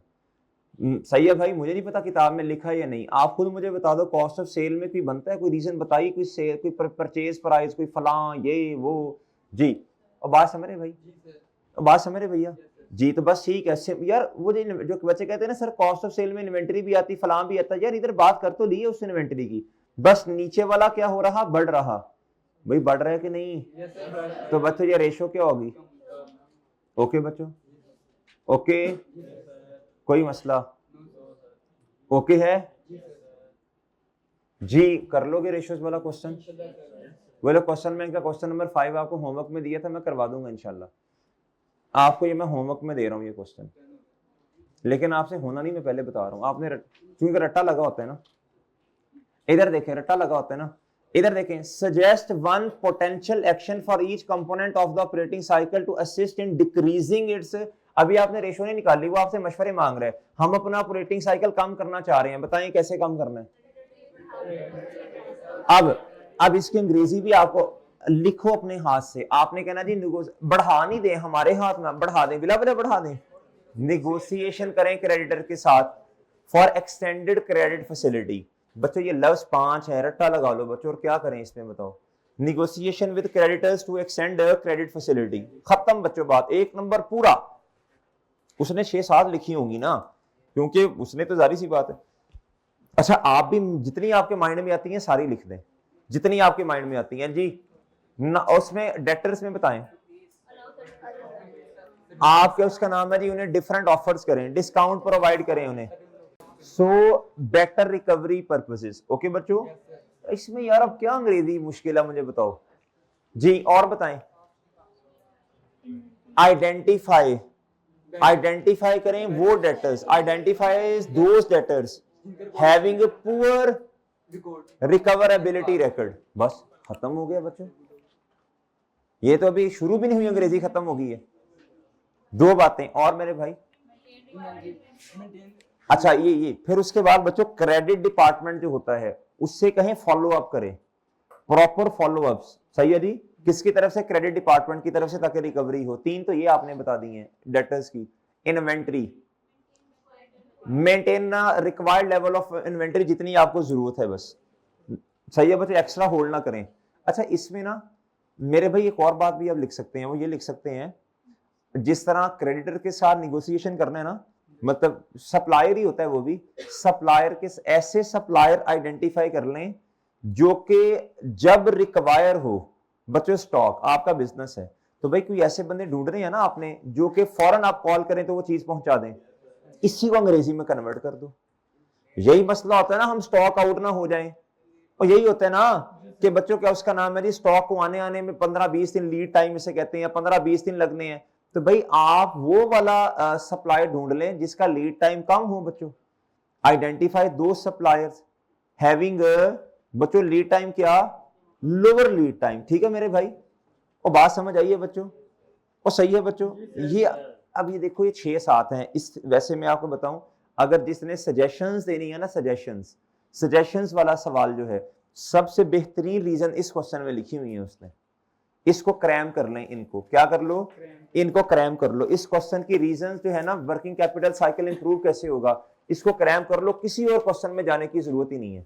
सही है भाई, मुझे नहीं पता किताब में लिखा है या नहीं, आप खुद मुझे बता दो कॉस्ट ऑफ सेल में कोई बनता है, कोई रीजन बताइए, कोई सेल, कोई परचेज प्राइस, कोई फलां ये वो जी। और बात समझ रहे भाई? बात समझ रहे भैया जी? तो बस ठीक है यार, वो जो बच्चे कहते हैं ना सर कॉस्ट ऑफ सेल में इन्वेंटरी भी आती, फलां भी आता है, यार इधर बात कर तो ली है उस इन्वेंटरी की, बस नीचे वाला क्या हो रहा? बढ़ रहा। भाई बढ़ रहा है कि नहीं? तो बच्चों ये रेशो क्या होगी? ओके बच्चों, ओके, कोई मसला? ओके है जी, कर लोगे रेशियोज वाला क्वेश्चन? बोलो क्वेश्चन बैंक का क्वेश्चन नंबर 5 आपको होमवर्क में दिया था, मैं करवा दूंगा इंशाल्लाह। आपको ये मैं होमवर्क में दे रहा हूँ ये क्वेश्चन, लेकिन आपसे होना नहीं, मैं पहले बता रहा हूँ। आपने क्योंकि रट्टा लगा होता है ना, इधर देखें रट्टा लगा होता है ना, इधर देखें। Suggest one potential action for each component of the operating cycle to assist in decreasing its. अभी आपने रेशो नहीं निकाली, वो आपसे मशवरे मांग रहे हैं, हम अपना ऑपरेटिंग साइकिल कम करना चाह रहे हैं, बताएं कैसे कम करना है? अब इसकी अंग्रेजी भी आपको लिखो अपने हाथ से, आपने कहना जी बढ़ा नहीं दे, हमारे हाथ में बढ़ा दें, बिला बिला बढ़ा दें, निगोशिएशन करें क्रेडिटर के साथ फॉर एक्सटेंडेड क्रेडिट फैसिलिटी। बच्चों ये लफ्ज 5 है, रट्टा लगा लो बच्चों, और क्या करें इसमें बताओ? Negotiation with creditors to extend credit facility, खत्म बच्चों बात, 1 नंबर पूरा। उसने 6-7 लिखी होंगी ना, क्योंकि उसने तो जारी सी बात है। अच्छा आप भी जितनी आपके माइंड में आती हैं सारी लिख दें, जितनी आपके माइंड में आती हैं जी ना। उसमें डेटर्स में बताएं आप क्या उसका नाम है जी, उन्हें डिफरेंट ऑफर्स करें, डिस्काउंट प्रोवाइड करें उन्हें, so better recovery purposes. Okay बच्चों, इसमें यार अब क्या अंग्रेजी मुश्किल है मुझे बताओ जी, और बताएं। आइडेंटिफाई, आइडेंटिफाई करें वो debtors, identify those debtors having poor recoverability record. बस खत्म हो गया बच्चों, ये तो अभी शुरू भी नहीं हुई, अंग्रेजी खत्म हो गई है। दो बातें और मेरे भाई। अच्छा ये फिर उसके बाद बच्चों क्रेडिट डिपार्टमेंट जो होता है उससे कहें फॉलो अप करें, प्रॉपर फॉलो अप्स। सही है जी, किसकी तरफ से? क्रेडिट डिपार्टमेंट की तरफ से, ताकि रिकवरी हो। तीन तो ये आपने बता दी हैं डेटर्स की। Inventory, maintain required level of inventory जितनी आपको जरूरत है बस। सही है बच्चों, एक्स्ट्रा होल्ड ना करें। अच्छा इसमें ना मेरे भाई एक और बात भी आप लिख सकते हैं, वो ये लिख सकते हैं, जिस तरह क्रेडिटर के साथ निगोशिएशन करना है ना, मतलब सप्लायर ही होता है वो भी, सप्लायर के ऐसे सप्लायर आइडेंटिफाई कर लें जो कि जब रिक्वायर हो, बच्चों स्टॉक आपका बिजनेस है तो भाई कोई ऐसे बंदे ढूंढ रहे हैं ना आपने, जो कि फौरन आप कॉल करें तो वो चीज पहुंचा दें, इसी को अंग्रेजी में कन्वर्ट कर दो। यही मसला होता है ना, हम स्टॉक आउट ना हो जाएं, और यही होता है ना कि बच्चों क्या उसका नाम है जी, स्टॉक को आने आने में 15-20 दिन लीड टाइम इसे कहते हैं, 15-20 दिन लगने हैं। तो भाई आप वो वाला सप्लायर ढूंढ लें जिसका लीड टाइम कम हो बच्चों। आइडेंटिफाई दो सप्लायर्स हैविंग बच्चों लीड टाइम क्या, लोअर लीड टाइम। ठीक है मेरे भाई, और बात समझ आई है बच्चों? और सही है बच्चों ये। अब ये देखो ये 6-7 हैं इस, वैसे मैं आपको बताऊं, अगर जिसने सजेशंस देनी है ना, सजेशंस वाला सवाल जो है, सबसे बेहतरीन रीजन इस क्वेश्चन में लिखी हुई है उसने। इसको क्रैम कर लें, इनको क्या कर लो, इनको क्रैम कर लो। इस क्वेश्चन की रीजन जो है ना, वर्किंग कैपिटल साइकिल इंप्रूव कैसे होगा, इसको क्रैम कर लो, किसी और क्वेश्चन में जाने की जरूरत ही नहीं है।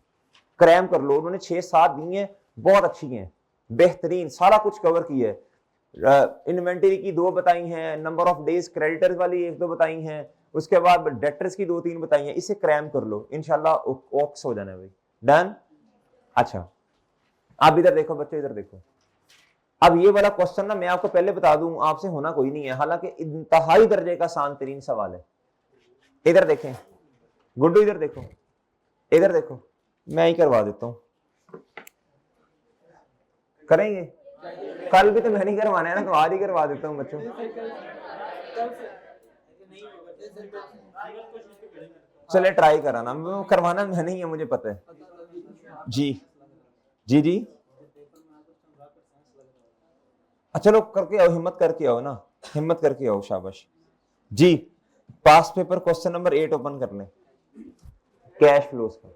क्रैम कर लो, उन्होंने 6-7 दी हैं, बहुत अच्छी हैं, बेहतरीन, सारा कुछ कवर किया है। इन्वेंटरी की 2 बताई हैं, नंबर ऑफ डेज क्रेडिटर्स वाली 1-2 बताई हैं, उसके बाद डेटर्स की 2-3 बताई हैं। इसे क्रैम कर लो, इंशाल्लाह ऑक्स हो जाना भाई। डन। अच्छा अब इधर देखो बच्चों, इधर देखो। अब ये वाला क्वेश्चन ना मैं आपको पहले बता दूं, आपसे होना कोई नहीं है, हालांकि इंतहाई दर्जे का आसान तरीन सवाल है। इधर देखें गुड्डू, इधर देखो, इधर देखो, मैं ही करवा देता हूं। करेंगे? कल भी तो मैं नहीं करवाना है ना, तो आज ही करवा देता हूं बच्चों। चले ट्राई कराना, करवाना मैं नहीं है, मुझे पता है जी। जी जी चलो करके आओ, हिम्मत करके आओ ना, हिम्मत करके आओ, शाबाश जी। पास पेपर क्वेश्चन नंबर 8 ओपन कर लें, कैश फ्लोस का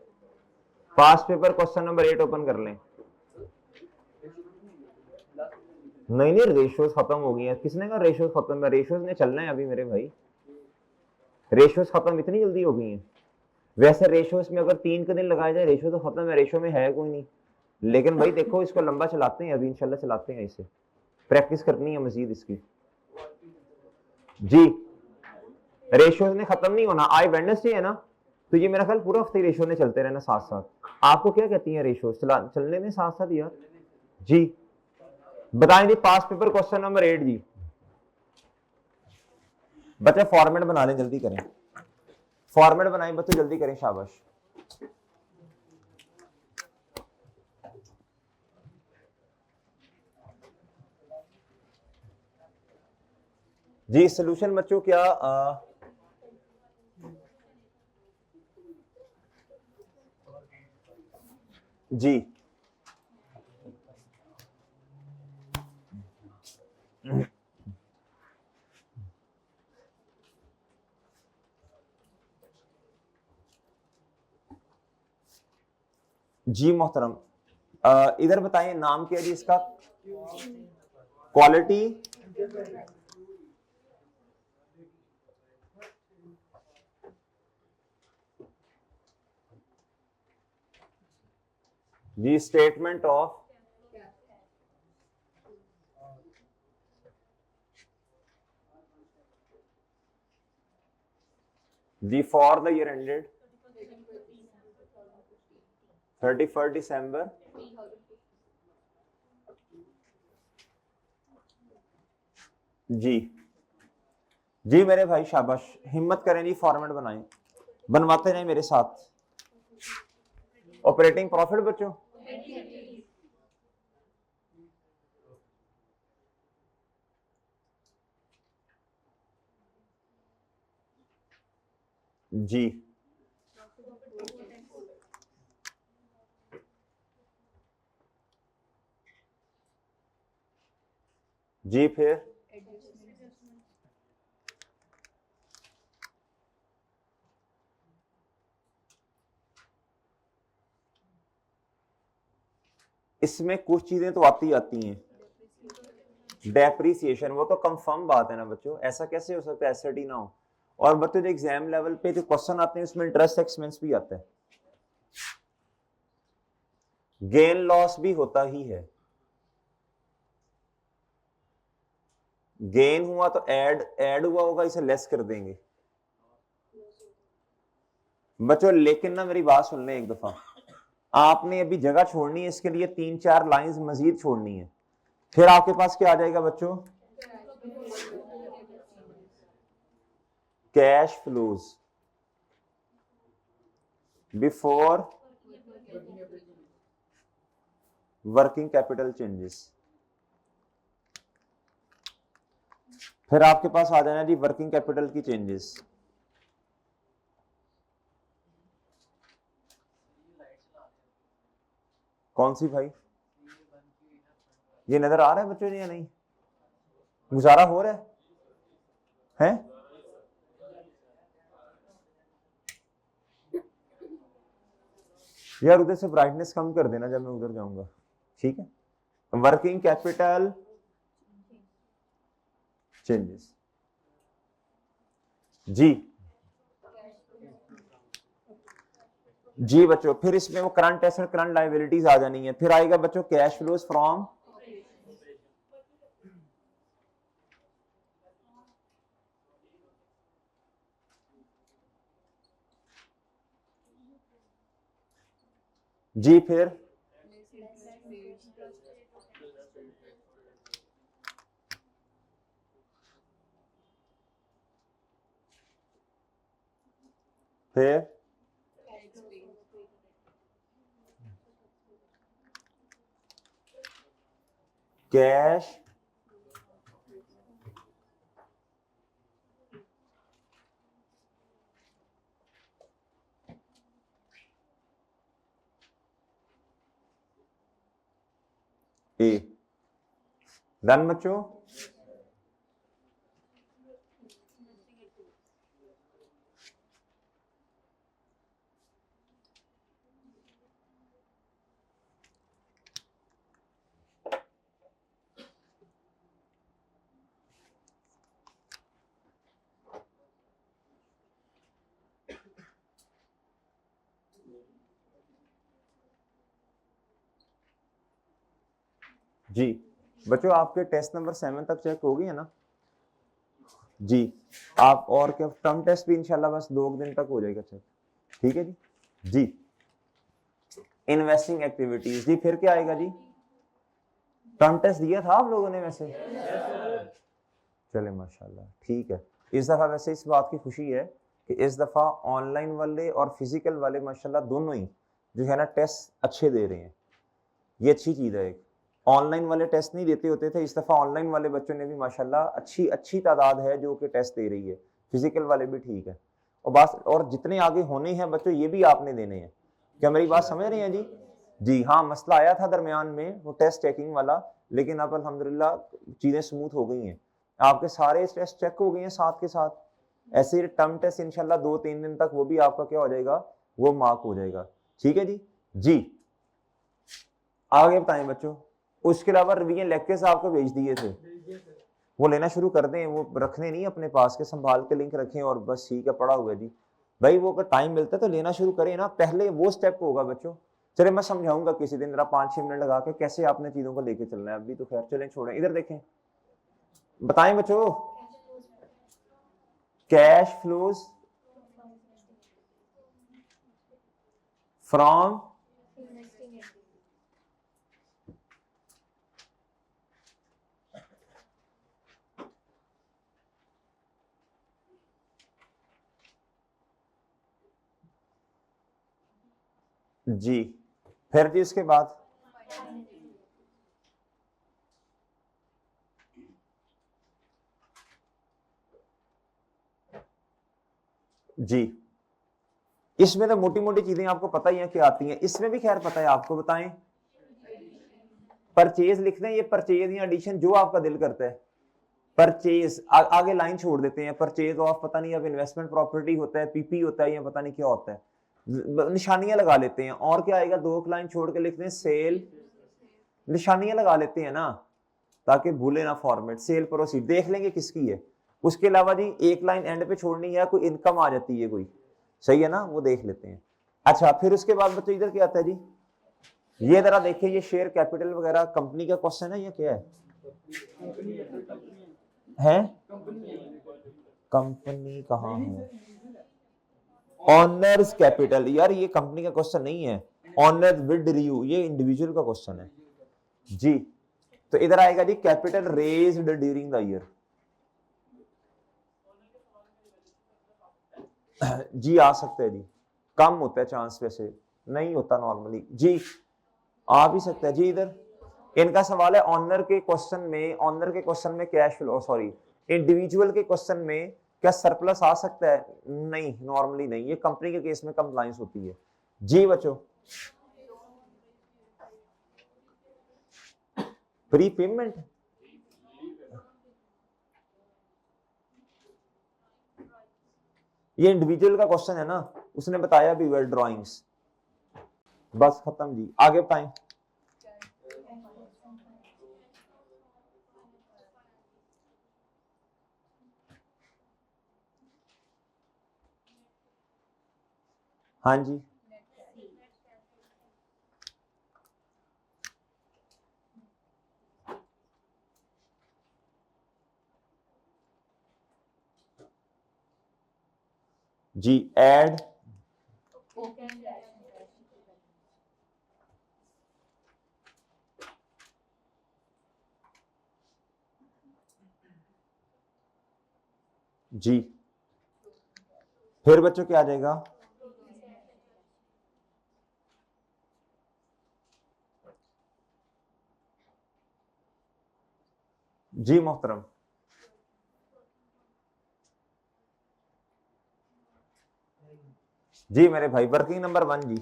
पास पेपर क्वेश्चन नंबर 8 ओपन कर लें। नहीं नहीं, रेशियोज खत्म हो गई है। किसने कहा रेशियोज खत्म है? रेशियोज ने चलना है अभी मेरे भाई, रेशियोज खत्म इतनी जल्दी हो गई है? वैसे रेशियोज में अगर 3 के दिन लगाए जाए, रेशियो तो खत्म है, रेशियो में है कोई नहीं। लेकिन भाई देखो इसको लंबा चलाते हैं, अभी इंशाल्लाह चलाते हैं, इसे प्रैक्टिस करनी है मजीद इसकी जी। रेशियोज ने खत्म नहीं होना, आज वेडनेसडे है ना, तो ये मेरा ख्याल पूरा हफ्ते रेशियो ने चलते रहना साथ साथ। आपको क्या कहती है रेशियोज, चलने में साथ साथ यार जी। बताएं जी पास पेपर क्वेश्चन नंबर 8 जी। बच्चे फॉर्मेट बना लें, जल्दी करें, फॉर्मेट बनाएं बच्चे, जल्दी करें, शाबाश जी। सोल्यूशन बच्चों क्या जी जी मोहतरम, इधर बताएं नाम क्या जी इसका, क्वालिटी जी, स्टेटमेंट ऑफ जी for the year ended 31 December जी। जी मेरे भाई शाबाश, हिम्मत करें जी, फॉर्मेट बनाएं, बनवाते रहें मेरे साथ। ऑपरेटिंग प्रॉफिट बच्चों, जी जी फिर इसमें कुछ चीजें तो आती आती हैं। डेप्रिसिएशन वो तो कंफर्म बात है ना बच्चों, ऐसा कैसे हो सकता है एसेट ही ना हो। और बच्चों जो एग्जाम लेवल पे जो क्वेश्चन आते हैं उसमें इंटरेस्ट एक्सपेंस भी आता है, गेन लॉस भी होता ही है। गेन हुआ तो ऐड हुआ होगा, इसे लेस कर देंगे बच्चों। लेकिन ना मेरी बात सुन लें एक दफा, आपने अभी जगह छोड़नी है इसके लिए, 3-4 लाइंस मजीद छोड़नी है, फिर आपके पास क्या आ जाएगा बच्चों, cash flows before working capital changes. फिर आपके पास आ जाना जी वर्किंग कैपिटल की चेंजेस। कौन सी भाई, ये नजर आ रहा है बच्चों या नहीं, गुजारा हो रहा है? यार उधर से ब्राइटनेस कम कर देना जब मैं उधर जाऊंगा, ठीक है। वर्किंग कैपिटल चेंजेस, जी जी बच्चों। फिर इसमें वो करंट एसेट करंट लायबिलिटीज आ जानी है, फिर आएगा बच्चों कैश फ्लोज फ्रॉम, जी फिर फिर कैश ए, डन बच्चों। जी बच्चों आपके टेस्ट नंबर 7 तक चेक हो गई है ना जी। आप और क्या, टर्म टेस्ट भी इंशाल्लाह बस 2 दिन तक हो जाएगा चेक, ठीक है जी। जी इन्वेस्टिंग एक्टिविटीज, जी फिर क्या आएगा जी, टर्म टेस्ट दिया था आप लोगों ने वैसे, चले माशाल्लाह ठीक है। इस दफा वैसे इस बात की खुशी है कि इस दफा ऑनलाइन वाले और फिजिकल वाले माशाल्लाह दोनों ही जो है ना टेस्ट अच्छे दे रहे हैं, ये अच्छी चीज है। एक ऑनलाइन वाले टेस्ट नहीं देते होते थे, इस दफा ऑनलाइन वाले बच्चों ने भी माशाल्लाह अच्छी अच्छी तादाद है जो कि टेस्ट दे रही है, फिजिकल वाले भी ठीक है। और बस और जितने आगे होने हैं बच्चों ये भी आपने देने हैं, क्या मेरी बात समझ रहे हैं जी? जी हाँ, मसला आया था दरमियान में वो टेस्ट चेकिंग वाला, लेकिन अब अल्हम्दुलिल्लाह चीजें स्मूथ हो गई हैं, आपके सारे टेस्ट चेक हो गए हैं साथ के साथ। ऐसे टर्म टेस्ट इंशाल्लाह 2-3 दिन तक वो भी आपका क्या हो जाएगा, वो मार्क हो जाएगा, ठीक है जी। जी आगे बताएं बच्चों, उसके अलावा रिवीजन लेक्चर्स आपको भेज दिए थे, वो लेना शुरू कर दें, वो रखने नहीं अपने पास के, संभाल के लिंक रखें और बस ठीक है पड़ा हुआ है जी भाई। वो अगर टाइम मिलता है तो लेना शुरू करें ना, पहले वो स्टेप होगा बच्चों। चले मैं समझाऊंगा किसी दिन जरा 5-6 मिनट लगा के कैसे आपने चीजों को लेके चलना है, अभी तो खैर चलें छोड़ें, इधर देखें बताएं बच्चों, कैश फ्लोज फ्रॉम, जी। फिर जी उसके बाद जी, इसमें तो मोटी मोटी चीजें आपको पता ही है क्या आती हैं, इसमें भी खैर पता है आपको, बताएं। परचेज लिख दें, ये परचेज या एडिशन जो आपका दिल करता है। परचेज आगे लाइन छोड़ देते हैं, परचेज ऑफ पता नहीं अब इन्वेस्टमेंट प्रॉपर्टी होता है, पीपी होता है, या पता नहीं क्या होता है, निशानियां लगा लेते हैं। और क्या आएगा, दो लाइन छोड़ के लिखते हैं सेल, निशानियां लगा लेते हैं ना ताकि भूले ना फॉर्मेट। सेल प्रोसीड देख लेंगे किसकी है। उसके अलावा जी एक लाइन एंड पे छोड़नी है, कोई इनकम आ जाती है कोई, सही है ना, वो देख लेते हैं। अच्छा, फिर उसके बाद बच्चों इधर क्या आता है जी, ये जरा देखिए, ये शेयर कैपिटल वगैरह कंपनी का क्वेश्चन है या क्या है? कंपनी कहाँ है? ऑनर्स कैपिटल, यार ये कंपनी का क्वेश्चन नहीं है। ऑनर विद रिव्यू ये इंडिविजुअल का क्वेश्चन है जी। तो इधर आएगा जी capital raised during the year. जी आ सकता है जी, कम होता है चांस, वैसे नहीं होता नॉर्मली जी, आ भी सकता है जी। इधर इनका सवाल है ऑनर के क्वेश्चन में, ऑनर के क्वेश्चन में कैश फ्लो, सॉरी इंडिविजुअल के क्वेश्चन में क्या सरप्लस आ सकता है? नहीं, नॉर्मली नहीं, ये कंपनी के केस में कंप्लायंस होती है जी बच्चों। प्री पेमेंट, ये इंडिविजुअल का क्वेश्चन है ना, उसने बताया भी वेल ड्राइंग्स, बस खत्म जी। आगे बताएं। हाँ जी, जी एड, जी फिर बच्चों क्या आ जाएगा? जी मोहतरम, जी मेरे भाई वर्किंग नंबर 1 जी।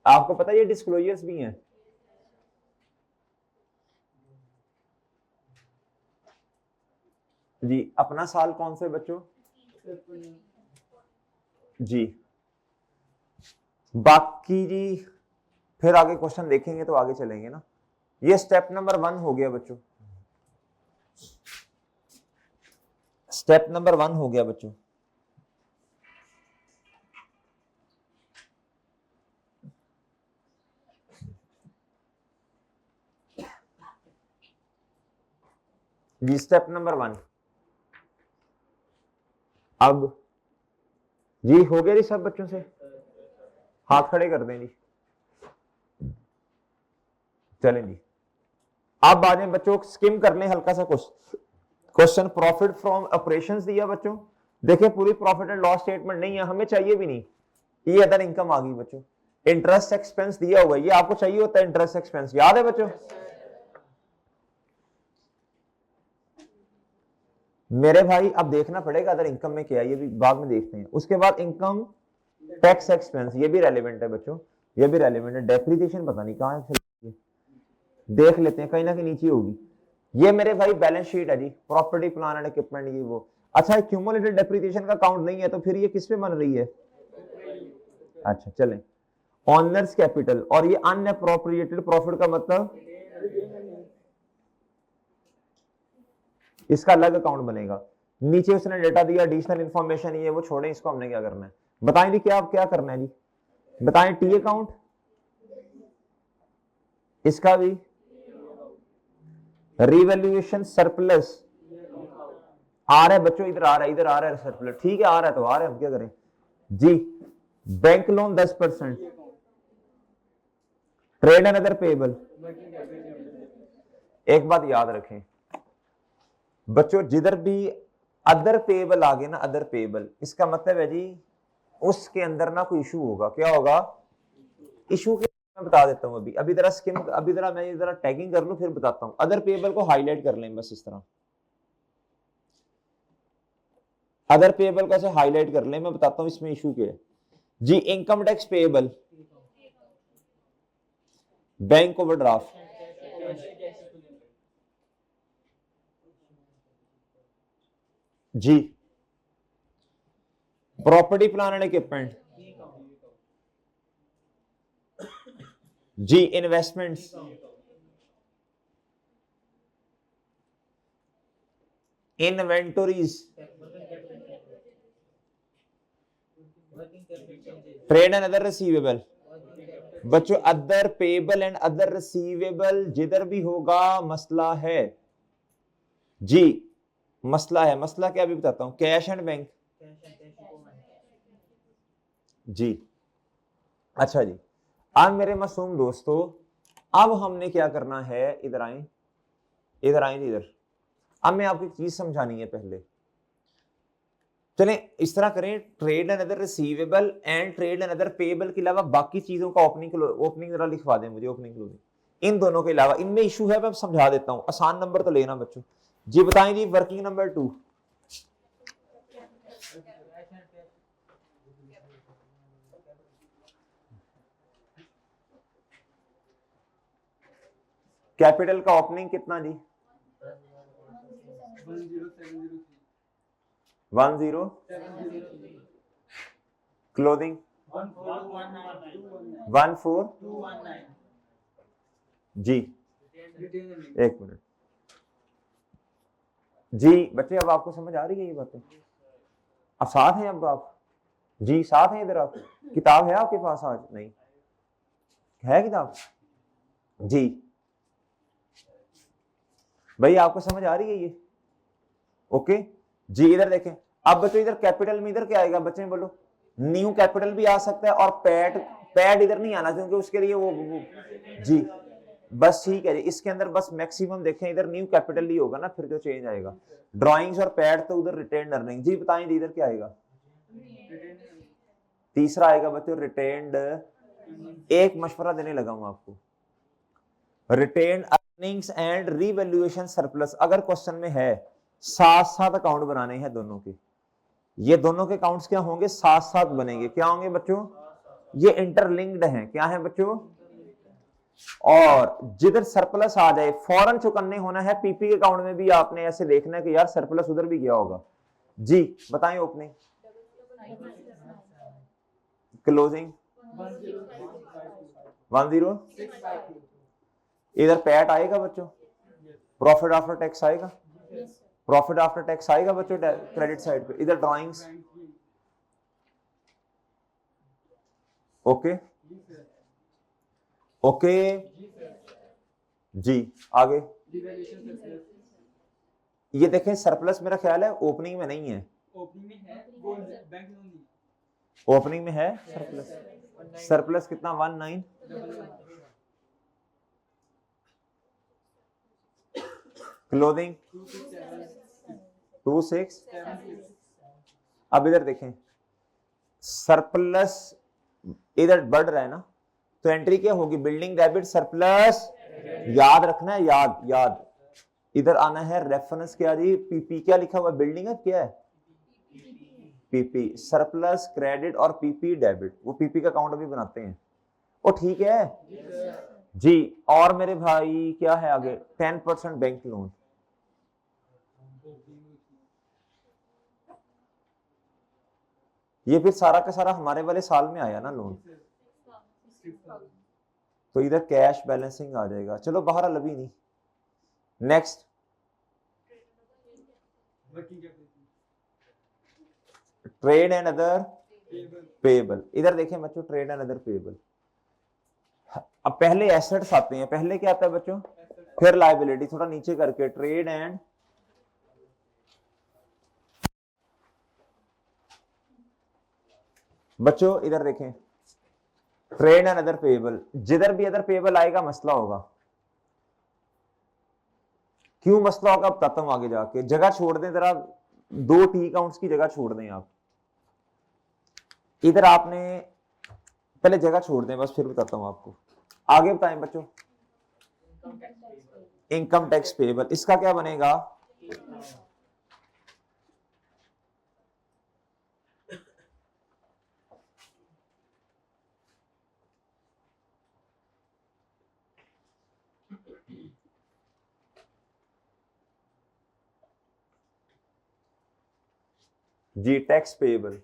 आपको पता है ये डिस्क्लोजर्स भी हैं जी। अपना साल कौन से बच्चों? जी बाकी जी फिर आगे क्वेश्चन देखेंगे तो आगे चलेंगे ना। ये स्टेप नंबर 1 हो गया बच्चों, स्टेप नंबर 1 हो गया बच्चों। जी स्टेप नंबर 1 अब जी हो गया जी सब बच्चों से, हाथ खड़े कर दें जी। चलें जी, अब आ जाए बच्चों, स्किम कर लें हल्का सा क्वेश्चन। प्रॉफिट फ्रॉम ऑपरेशंस दिया बच्चों, देखिए पूरी प्रॉफिट एंड लॉस स्टेटमेंट नहीं है, हमें चाहिए भी नहीं। ये अदर इनकम आ गई बच्चों। इंटरेस्ट एक्सपेंस दिया हुआ है, ये आपको चाहिए होता है इंटरेस्ट एक्सपेंस, याद है बच्चों? मेरे भाई अब देखना पड़ेगा अदर इनकम में क्या है, ये भी बाद में देखते हैं। उसके बाद इनकम टैक्स एक्सपेंस, ये भी रेलिवेंट है बच्चों, ये भी रेलिवेंट है। डेप्रिसिएशन पता नहीं कहां है, देख लेते हैं, कहीं ना कहीं नीचे होगी। ये मेरे भाई बैलेंस शीट है जी, प्रॉपर्टी प्लान एंड इक्विपमेंट ये वो। अच्छा, क्यूमुलेटेड डेप्रिसिएशन का काउंट नहीं है, तो फिर ये किस पे बन रही है? अच्छा चलें, ऑनर्स कैपिटल, और ये अनएप्रोप्रिएटेड प्रॉफिट का मतलब इसका अलग अकाउंट बनेगा। नीचे उसने डेटा दिया, एडिशनल इंफॉर्मेशन, ये वो छोड़े, इसको हमने क्या करना है बताएं जी, क्या क्या करना है जी बताएं। टी अकाउंट, इसका भी रिवैल्यूएशन सरप्लस आ रहा है बच्चों, इधर आ रहा है, इधर आ रहा है सरप्लस, ठीक है आ रहा है तो आ रहा है, हम क्या करें जी। Bank loan 10%, trade and other payable. एक बात याद रखें बच्चों, जिधर भी अदर पेबल आ गए ना, अदर पेबल, इसका मतलब है जी उसके अंदर ना कोई इशू होगा। क्या होगा? इशू के मैं बता देता हूं। अभी जरा स्किम, अभी जरा मैं जरा टैगिंग कर लूं फिर बताता हूं। अदर पेएबल को हाईलाइट कर लें बस इस तरह, अदर पेएबल को ऐसे हाईलाइट कर लें, मैं बताता हूं इसमें इशू क्या है जी। Income tax payable, bank overdraft, जी। प्रॉपर्टी प्लान एंड इक्विपमेंट, जी। Investments, inventories, trade and other receivable. बच्चों other payable and other receivable जिधर भी होगा मसला है जी, मसला है। मसला क्या, अभी बताता हूं। कैश एंड बैंक, जी। अच्छा जी, अब मेरे मासूम दोस्तों, अब हमने क्या करना है, इधर आए, इधर आए जी, इधर। अब मैं आपको एक चीज समझानी है पहले। चलें इस तरह करें, trade and other receivable and trade and other payable के अलावा बाकी चीजों का ओपनिंग जरा लिखवा दें मुझे, ओपनिंग क्लोजिंग। इन दोनों के अलावा इनमें इशू है, मैं समझा देता हूं। आसान नंबर तो लेना बच्चों जी। बताएं जी, वर्किंग नंबर 2, कैपिटल का ओपनिंग कितना जी? 10, क्लोजिंग 14 जी। एक मिनट जी बच्चे, अब आपको समझ आ रही है ये बातें? अब साथ हैं? अब आप जी साथ हैं? इधर आप, किताब है आपके पास? आज नहीं है किताब जी? भाई आपको समझ आ रही है ये? ओके जी। इधर देखें, अब बच्चों इधर कैपिटल में इधर क्या आएगा बच्चे, बोलो। न्यू कैपिटल भी आ सकता है, और पैड, पैड इधर नहीं आना क्योंकि उसके लिए वो जी। बस ठीक है जी, इसके अंदर बस मैक्सिमम देखें इधर न्यू कैपिटल ही होगा ना, फिर जो चेंज आएगा। ड्राइंग्स और पैड तो उधर रिटेन्ड अर्निंग जी। बताएं जी इधर क्या आएगा? तीसरा आएगा बच्चों रिटेन्ड। एक मशवरा देने लगा हूं आपको, retained earnings and revaluation surplus. अगर क्वेश्चन में है, साथ साथ अकाउंट बनाने हैं दोनों के, ये दोनों के अकाउंट्स क्या होंगे? साथ साथ बनेंगे। क्या होंगे बच्चों? ये इंटरलिंक्ड हैं। क्या है बच्चों? और जिधर सरप्लस आ जाए फौरन चुकन्ने होना है। पीपी के अकाउंट में भी आपने ऐसे देखना है कि यार सरप्लस उधर भी गया होगा जी। बताएं ओपनिंग, क्लोजिंग 10, इधर पैट आएगा बच्चों, प्रॉफिट आफ्टर टैक्स आएगा, प्रॉफिट आफ्टर टैक्स आएगा बच्चों क्रेडिट साइड पे। इधर ड्राइंग्स, ओके ओके जी। आगे ये देखें, सरप्लस मेरा ख्याल है ओपनिंग में नहीं है, ओपनिंग में है सरप्लस। सरप्लस कितना? 19, क्लोजिंग 26। अब इधर देखें, सरप्लस इधर बढ़ रहा है ना, तो एंट्री क्या होगी? Building debit surplus. याद रखना है, याद याद। इधर आना है रेफरेंस क्या जी? पीपी। क्या लिखा हुआ? बिल्डिंग है, क्या है? पीपी। सरप्लस क्रेडिट और पीपी डेबिट, वो पीपी का अकाउंट भी बनाते हैं। ओ ठीक है जी। और मेरे भाई क्या है आगे? 10% बैंक लोन, ये फिर सारा का सारा हमारे वाले साल में आया ना लोन, तो इधर कैश बैलेंसिंग आ जाएगा। चलो बहरहाल अभी नहीं। Next, trade and other payable. इधर देखें बच्चों, ट्रेड एंड अदर पेएबल। अब पहले एसेट्स आते हैं, पहले क्या आता है बच्चों? फिर लायबिलिटी। थोड़ा नीचे करके, ट्रेड एंड बच्चों इधर देखें, ट्रेड एंड अदर पेएबल। जिधर भी अदर पेएबल आएगा मसला होगा। क्यों मसला होगा बताता हूं आगे जाके। जगह छोड़ दें जरा, 2 टी अकाउंट्स की जगह छोड़ दें आप। इधर आपने पहले जगह छोड़ दें, बस फिर बताता हूं आपको। आगे बताएं बच्चों। इनकम टैक्स पेएबल, इसका क्या बनेगा? जी टैक्स पेएबल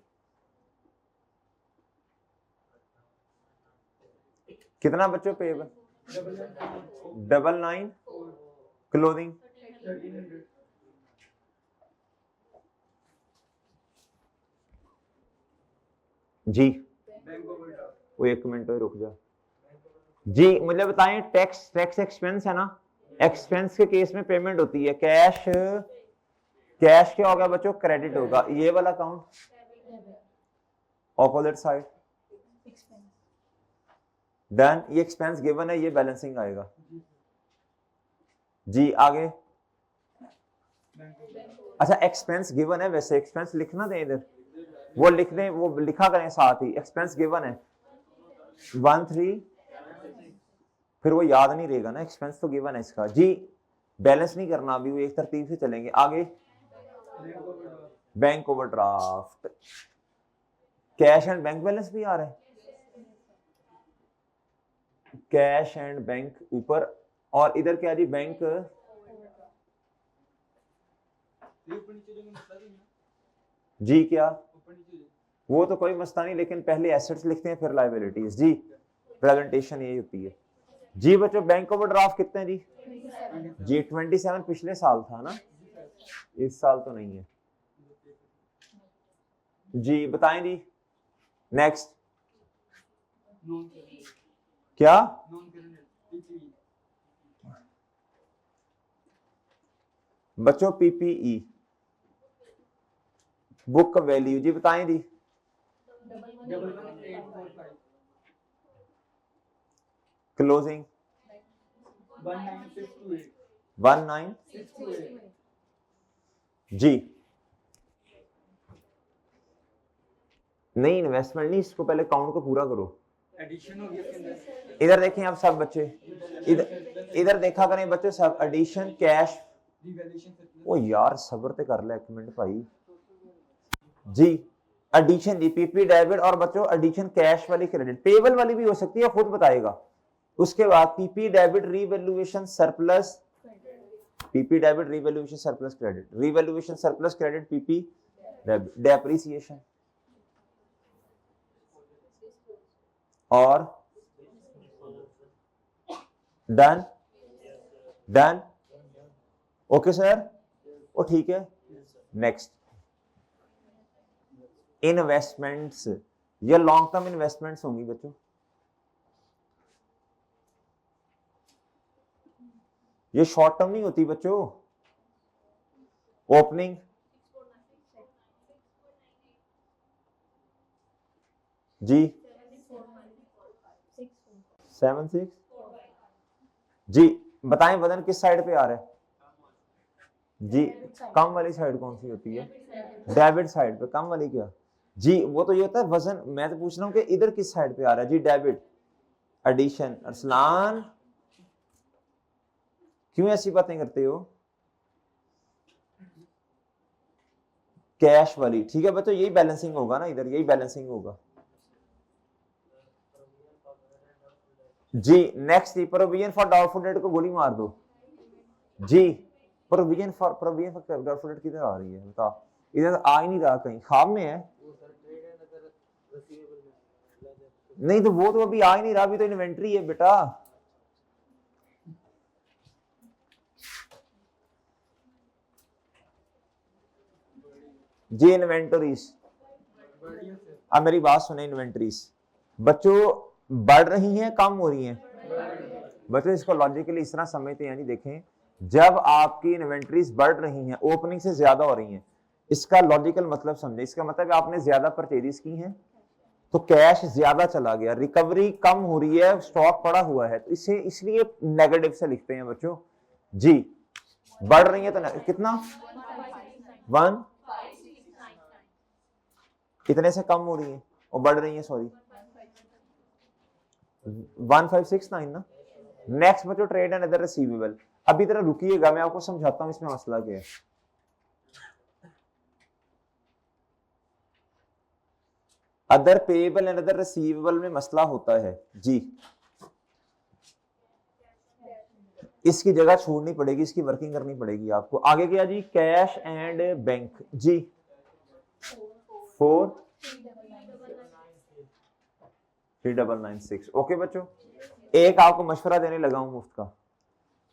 कितना बच्चों पेएबल? 99। क्लोथिंग जी, वो 1 मिनट रुक जा जी। मुझे बताएं, टैक्स एक्सपेंस है ना, एक्सपेंस के केस में पेमेंट होती है कैश। कैश क्या होगा बच्चों? क्रेडिट होगा। ये वाला अकाउंट ऑपोजिट साइड डन। ये एक्सपेंस गिवन है, ये बैलेंसिंग आएगा जी। आगे अच्छा, एक्सपेंस गिवन है, वैसे एक्सपेंस लिखना दें इधर, वो लिख दें, वो लिखा करें साथ ही। एक्सपेंस गिवन है 13, फिर वो याद नहीं रहेगा ना, एक्सपेंस तो गिवन है इसका जी। बैलेंस नहीं करना अभी, वो एक तरतीब से चलेंगे। आगे bank overdraft, cash and bank balance भी आ रहा है, कैश एंड बैंक ऊपर, और इधर क्या जी? बैंक जी। क्या वो तो कोई मसला नहीं, लेकिन पहले एसेट्स लिखते हैं फिर लायबिलिटीज जी। प्रेजेंटेशन यही होती है जी। बच्चों बैंक ओवरड्राफ्ट कितने हैं जी? 27 पिछले साल था ना, इस साल तो नहीं है जी। बताएं जी। नेक्स्ट क्या? बच्चों पीपीई बुक वैल्यू जी, बताएं जी। क्लोजिंग 19,628 जी। नहीं इन्वेस्टमेंट नहीं, इसको पहले काउंट को पूरा करो। एडिशन हो गया। इधर देखें आप सब बच्चे, इधर देखा करें बच्चे सब। एडिशन कैश, ओ यार सब्र ते कर ले 1 मिनट भाई जी। एडिशन जी पीपी डेबिट, और बच्चों एडिशन कैश वाली क्रेडिट, पेबल वाली भी हो सकती है, खुद बताएगा। उसके बाद PP debit revaluation surplus, PP debit revaluation surplus credit, revaluation surplus credit PP debit, depreciation और डन। डन ओके सर, ओ ठीक है। नेक्स्ट इन्वेस्टमेंट्स, ये लॉन्ग टर्म इन्वेस्टमेंट्स होंगी बच्चों। ये शॉर्ट टर्म नहीं होती बच्चों। ओपनिंग जी 76 जी। बताएं वजन किस साइड पे आ रहा है जी? कम वाली साइड कौन सी होती है? डेबिट साइड पे। कम वाली क्या जी? वो तो ये होता है वजन। मैं तो पूछ रहा हूं कि इधर किस साइड पे आ रहा है जी? डेबिट। एडिशन। अरसलान क्यों ऐसी बातें करते हो? कैश वाली, ठीक है बच्चों, यही बैलेंसिंग होगा ना इधर, यही बैलेंसिंग होगा जी। Next provision for doubtful debt को गोली मार दो जी। प्रोविजन फॉर डाउटफुल डेट किधर आ रही है बता? इधर आ ही नहीं रहा, कहीं ख्वाब में है। नहीं तो वो तो अभी आ ही नहीं रहा, अभी तो इन्वेंट्री है बेटा। जी इन्वेंटरीज, अब मेरी बात सुने। इन्वेंटरीज बच्चों बढ़ रही हैं कम हो रही हैं? बच्चों इसको लॉजिकली इस तरह समझते हैं, यानी देखें जब आपकी इन्वेंटरीज बढ़ रही हैं, ओपनिंग से ज्यादा हो रही हैं, इसका लॉजिकल मतलब समझे। इसका मतलब आपने ज्यादा परचेज की हैं तो कैश ज्यादा चला गया, रिकवरी कम हो रही है, स्टॉक पड़ा हुआ है, तो इसे इसलिए नेगेटिव से लिखते हैं बच्चों जी। बढ़ रही है तो कितना? 1 कितने से कम हो रही है? और बढ़ रही है, सॉरी 1569 ना। नेक्स्ट बच्चों ट्रेड एंड अदर रिसीवेबल। अभी तरह रुकिएगा, मैं आपको समझाता हूं इसमें मसला क्या है। Other payable and other receivable में मसला होता है जी, इसकी जगह छोड़नी पड़ेगी, इसकी वर्किंग करनी पड़ेगी आपको। आगे क्या जी, कैश एंड बैंक जी 43996। ओके बच्चों, एक आपको मशवरा देने लगा हूं मुफ्त का,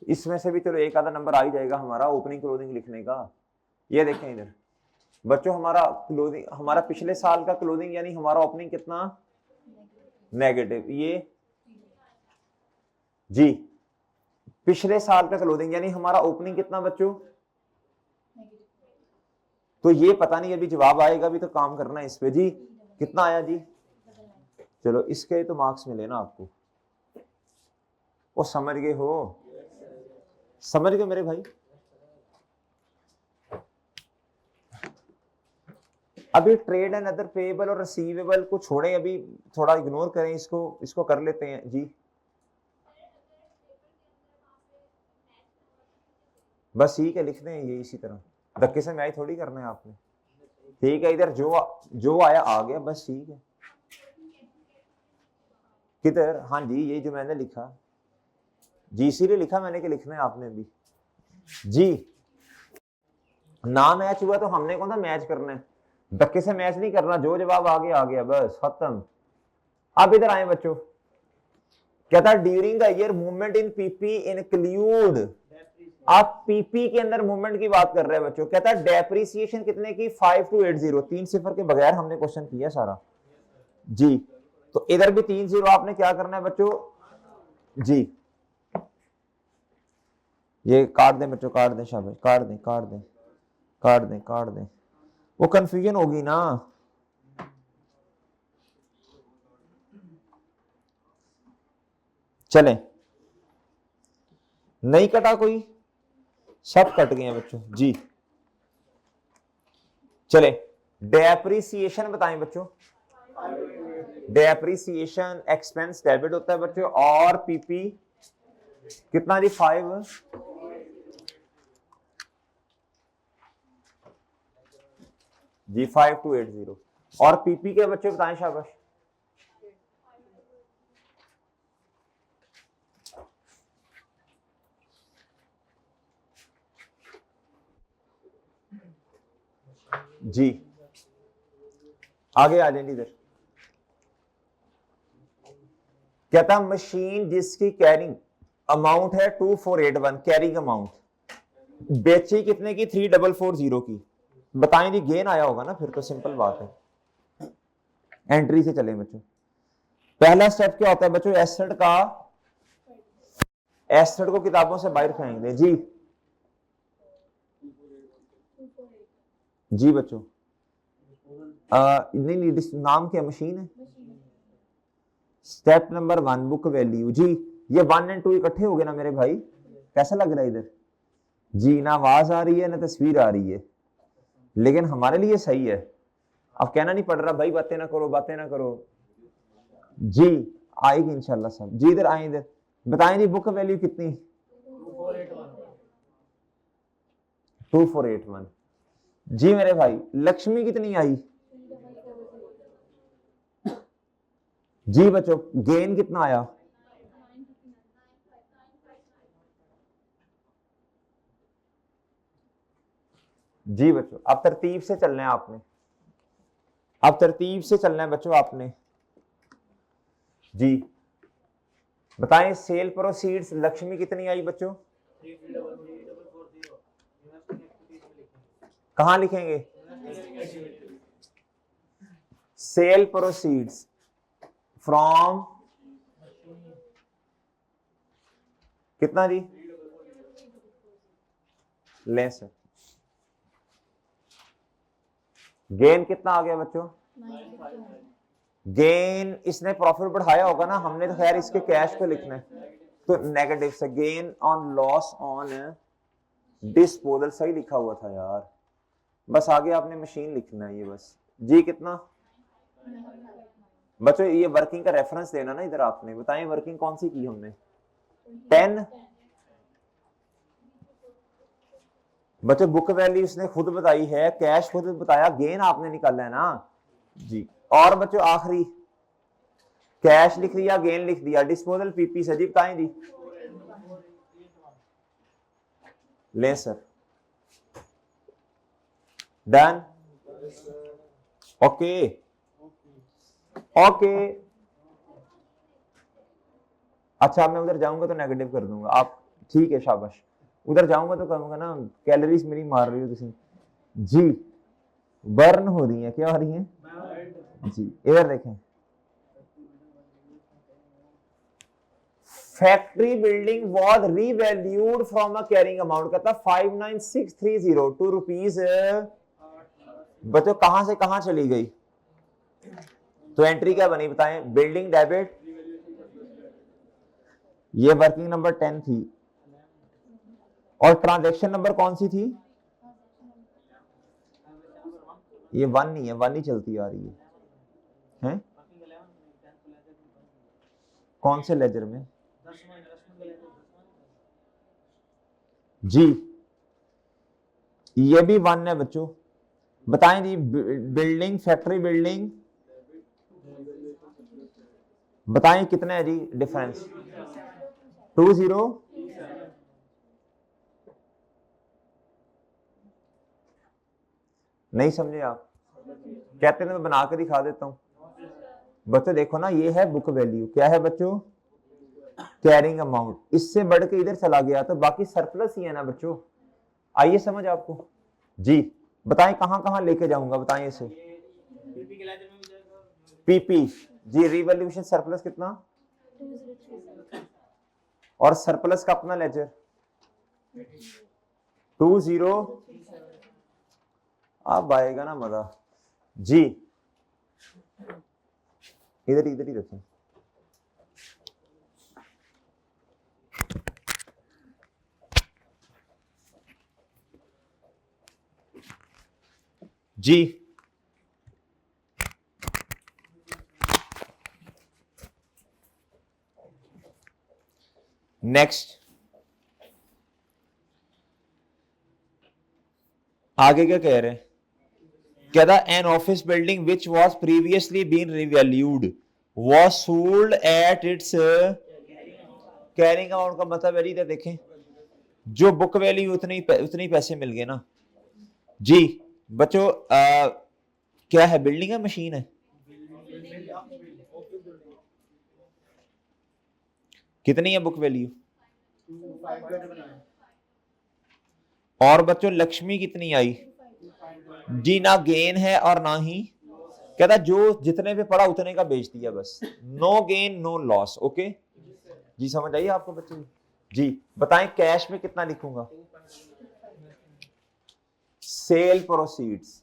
इसमें से भी चलो एक आधा नंबर आ ही जाएगा हमारा ओपनिंग क्लोजिंग लिखने का। ये देखें इधर बच्चों, हमारा क्लोजिंग, हमारा पिछले साल का क्लोजिंग यानी हमारा ओपनिंग कितना नेगेटिव, ये जी पिछले साल का क्लोजिंग यानी हमारा ओपनिंग कितना बच्चों, तो ये पता नहीं, अभी जवाब आएगा भी तो काम करना है इस पे जी। कितना आया जी, चलो इसके तो मार्क्स मिले ना आपको, वो समझ गए हो, समझ गए मेरे भाई। अभी ट्रेड एंड अदर पेएबल और रिसीवेबल को छोड़ें, अभी थोड़ा इग्नोर करें इसको कर लेते हैं जी। बस ठीक है, लिख दें ये इसी तरह, धक्के से मैच थोड़ी करना है आपने। ठीक है, इधर जो आया आ गया, बस ठीक है। किधर, हाँ जी ये जो मैंने लिखा जी, इसीलिए लिखा मैंने कि लिखना है आपने भी जी। ना मैच हुआ तो हमने कौन सा मैच करना है, धक्के से मैच नहीं करना, जो जवाब आ गया बस खत्म। अब इधर आए बच्चों, क्या था, during the year movement in PP include, आप पीपी के अंदर मूवमेंट की बात कर रहे हैं बच्चों। कहता है डेप्रिसिएशन कितने की, 5280, 3 सिफर के बगैर हमने क्वेश्चन किया सारा जी। तो इधर भी 3 0 आपने क्या करना है बच्चों जी, ये काट दें बच्चों, काट दें, शाबाश, काट दें काट दें काट दें काट दें, वो कंफ्यूजन होगी ना। चलें, नहीं कटा कोई, सब कट गए हैं बच्चों जी। चले, डेप्रिसिएशन बताएं बच्चों, डेप्रिसिएशन एक्सपेंस डेबिट होता है बच्चों, और पीपी कितना जी, 5 जी 5280, और पीपी के बच्चे बताएं, शाबाश जी। आगे आ जाएंगे इधर, कहता मशीन जिसकी कैरिंग अमाउंट है 2481, कैरिंग अमाउंट, बेची कितने की, 3440 की, बताएं जी, गेन आया होगा ना, फिर तो सिंपल बात है। एंट्री से चले बच्चों, पहला स्टेप क्या होता है बच्चों, एसेट का, एसेट को किताबों से बाहर फेंक दें जी जी बच्चों। नहीं नाम क्या मशीन है, स्टेप नंबर 1 बुक वैल्यू जी। ये 1 और 2 इकट्ठे हो गए ना मेरे भाई, कैसा लग रहा है इधर जी, ना आवाज आ रही है ना तस्वीर आ रही है, लेकिन हमारे लिए सही है। अब कहना नहीं पड़ रहा भाई बातें ना करो, बातें ना करो जी, आएगी इंशाल्लाह सब जी। इधर आए, इधर बताएं जी, बुक वैल्यू कितनी, 2481 जी मेरे भाई। लक्ष्मी कितनी आई जी बच्चों, गेन कितना आया जी बच्चों। अब तरतीब से चलना है आपने, अब तरतीब से चलना है बच्चों आपने जी। बताएं सेल प्रोसीड्स लक्ष्मी कितनी आई बच्चों, कहां लिखेंगे, सेल प्रोसीड्स फ्रॉम कितना जी, लेस, गेन कितना आ गया बच्चों, गेन इसने प्रॉफिट बढ़ाया होगा ना, हमने तो खैर इसके कैश को लिखना है, तो नेगेटिव से gain on loss on disposal, सही लिखा हुआ था यार, बस आगे आपने मशीन लिखना है ये बस जी। कितना बच्चों ये वर्किंग का रेफरेंस देना ना इधर आपने, बताएं वर्किंग कौन सी की हमने, 10। बच्चों बुक वैल्यू उसने खुद बताई है, कैश खुद बताया, गेन आपने निकालना है ना जी। और बच्चों आखिरी कैश लिख दिया, गेन लिख दिया, डिस्पोजल पीपी से जी बताएं जी, ले सर, डन, ओके ओके। अच्छा मैं उधर जाऊंगा तो नेगेटिव कर दूंगा आप, ठीक है शाबाश, उधर जाऊंगा तो कहूंगा ना कैलोरीज मेरी मार रही हो तुम जी, बर्न हो रही है, क्या हो रही है जी। इधर देखें, factory building was revalued from a carrying amount, कहता 59630 रुपीज। बच्चों कहां से कहां चली गई, तो एंट्री क्या बनी बताएं, बिल्डिंग डेबिट, ये वर्किंग नंबर 10 थी, और ट्रांजैक्शन नंबर कौन सी थी, ये 1 नहीं है, 1 ही चलती आ रही है, हैं? कौन से लेजर में जी, ये भी 1 है बच्चों, बताएं जी बिल्डिंग, फैक्ट्री बिल्डिंग, बताएं कितने है जी डिफरेंस, 20, नहीं समझे आप, कहते हैं मैं बना के दिखा देता हूं। बच्चों देखो ना, ये है बुक वैल्यू, क्या है बच्चों, कैरिंग अमाउंट, इससे बढ़ के इधर चला गया तो बाकी सरप्लस ही है ना बच्चों, आइए समझ आपको जी। बताएं कहां कहां लेके जाऊंगा, बताएं इसे, पीपी जी, रिवैल्यूएशन सरप्लस कितना, और सरप्लस का अपना लेजर 20, अब आएगा ना मजा जी, इधर इधर ही रखें जी। नेक्स्ट आगे क्या कह रहे हैं, कहता an office building which was previously been revalued was sold at its carrying amount, का मतलब है इधर देखें, जो बुक वैल्यू उतनी पैसे मिल गए ना जी। बच्चों क्या है, बिल्डिंग है मशीन है, कितनी है बुक वैल्यू, और बच्चों लक्ष्मी कितनी आई जी, ना गेन है और ना ही, कहता जो जितने पे पड़ा उतने का बेच दिया बस, no gain no loss, okay जी, समझ आई आपको बच्चों जी। बताएं कैश में कितना लिखूंगा, सेल प्रोसीड्स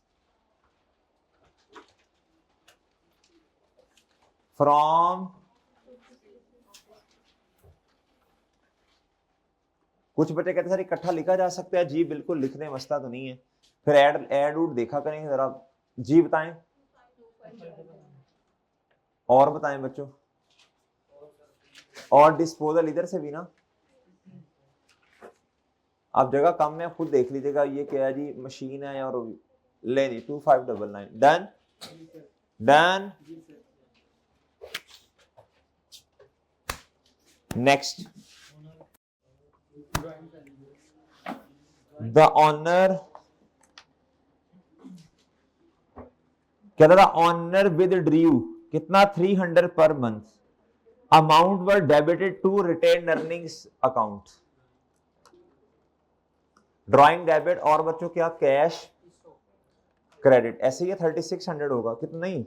फ्रॉम, कुछ बच्चे कहते सर इकट्ठा लिखा जा सकता है जी, बिल्कुल लिखने मसला तो नहीं है, फिर एड उड देखा करेंगे जरा जी। बताएं और बताएं बच्चों, और डिस्पोजल इधर से भी ना, आप जगह कम है खुद देख लीजिएगा, ये क्या है जी, मशीन है और ले जी 2599, done done. Next, the owner, क्या था, ऑनर विद ड्रू कितना 300 per month, amount were debited to retained earnings account, drawing debit, और बच्चों क्या कैश क्रेडिट, ऐसे ही 3600 होगा कितना, नहीं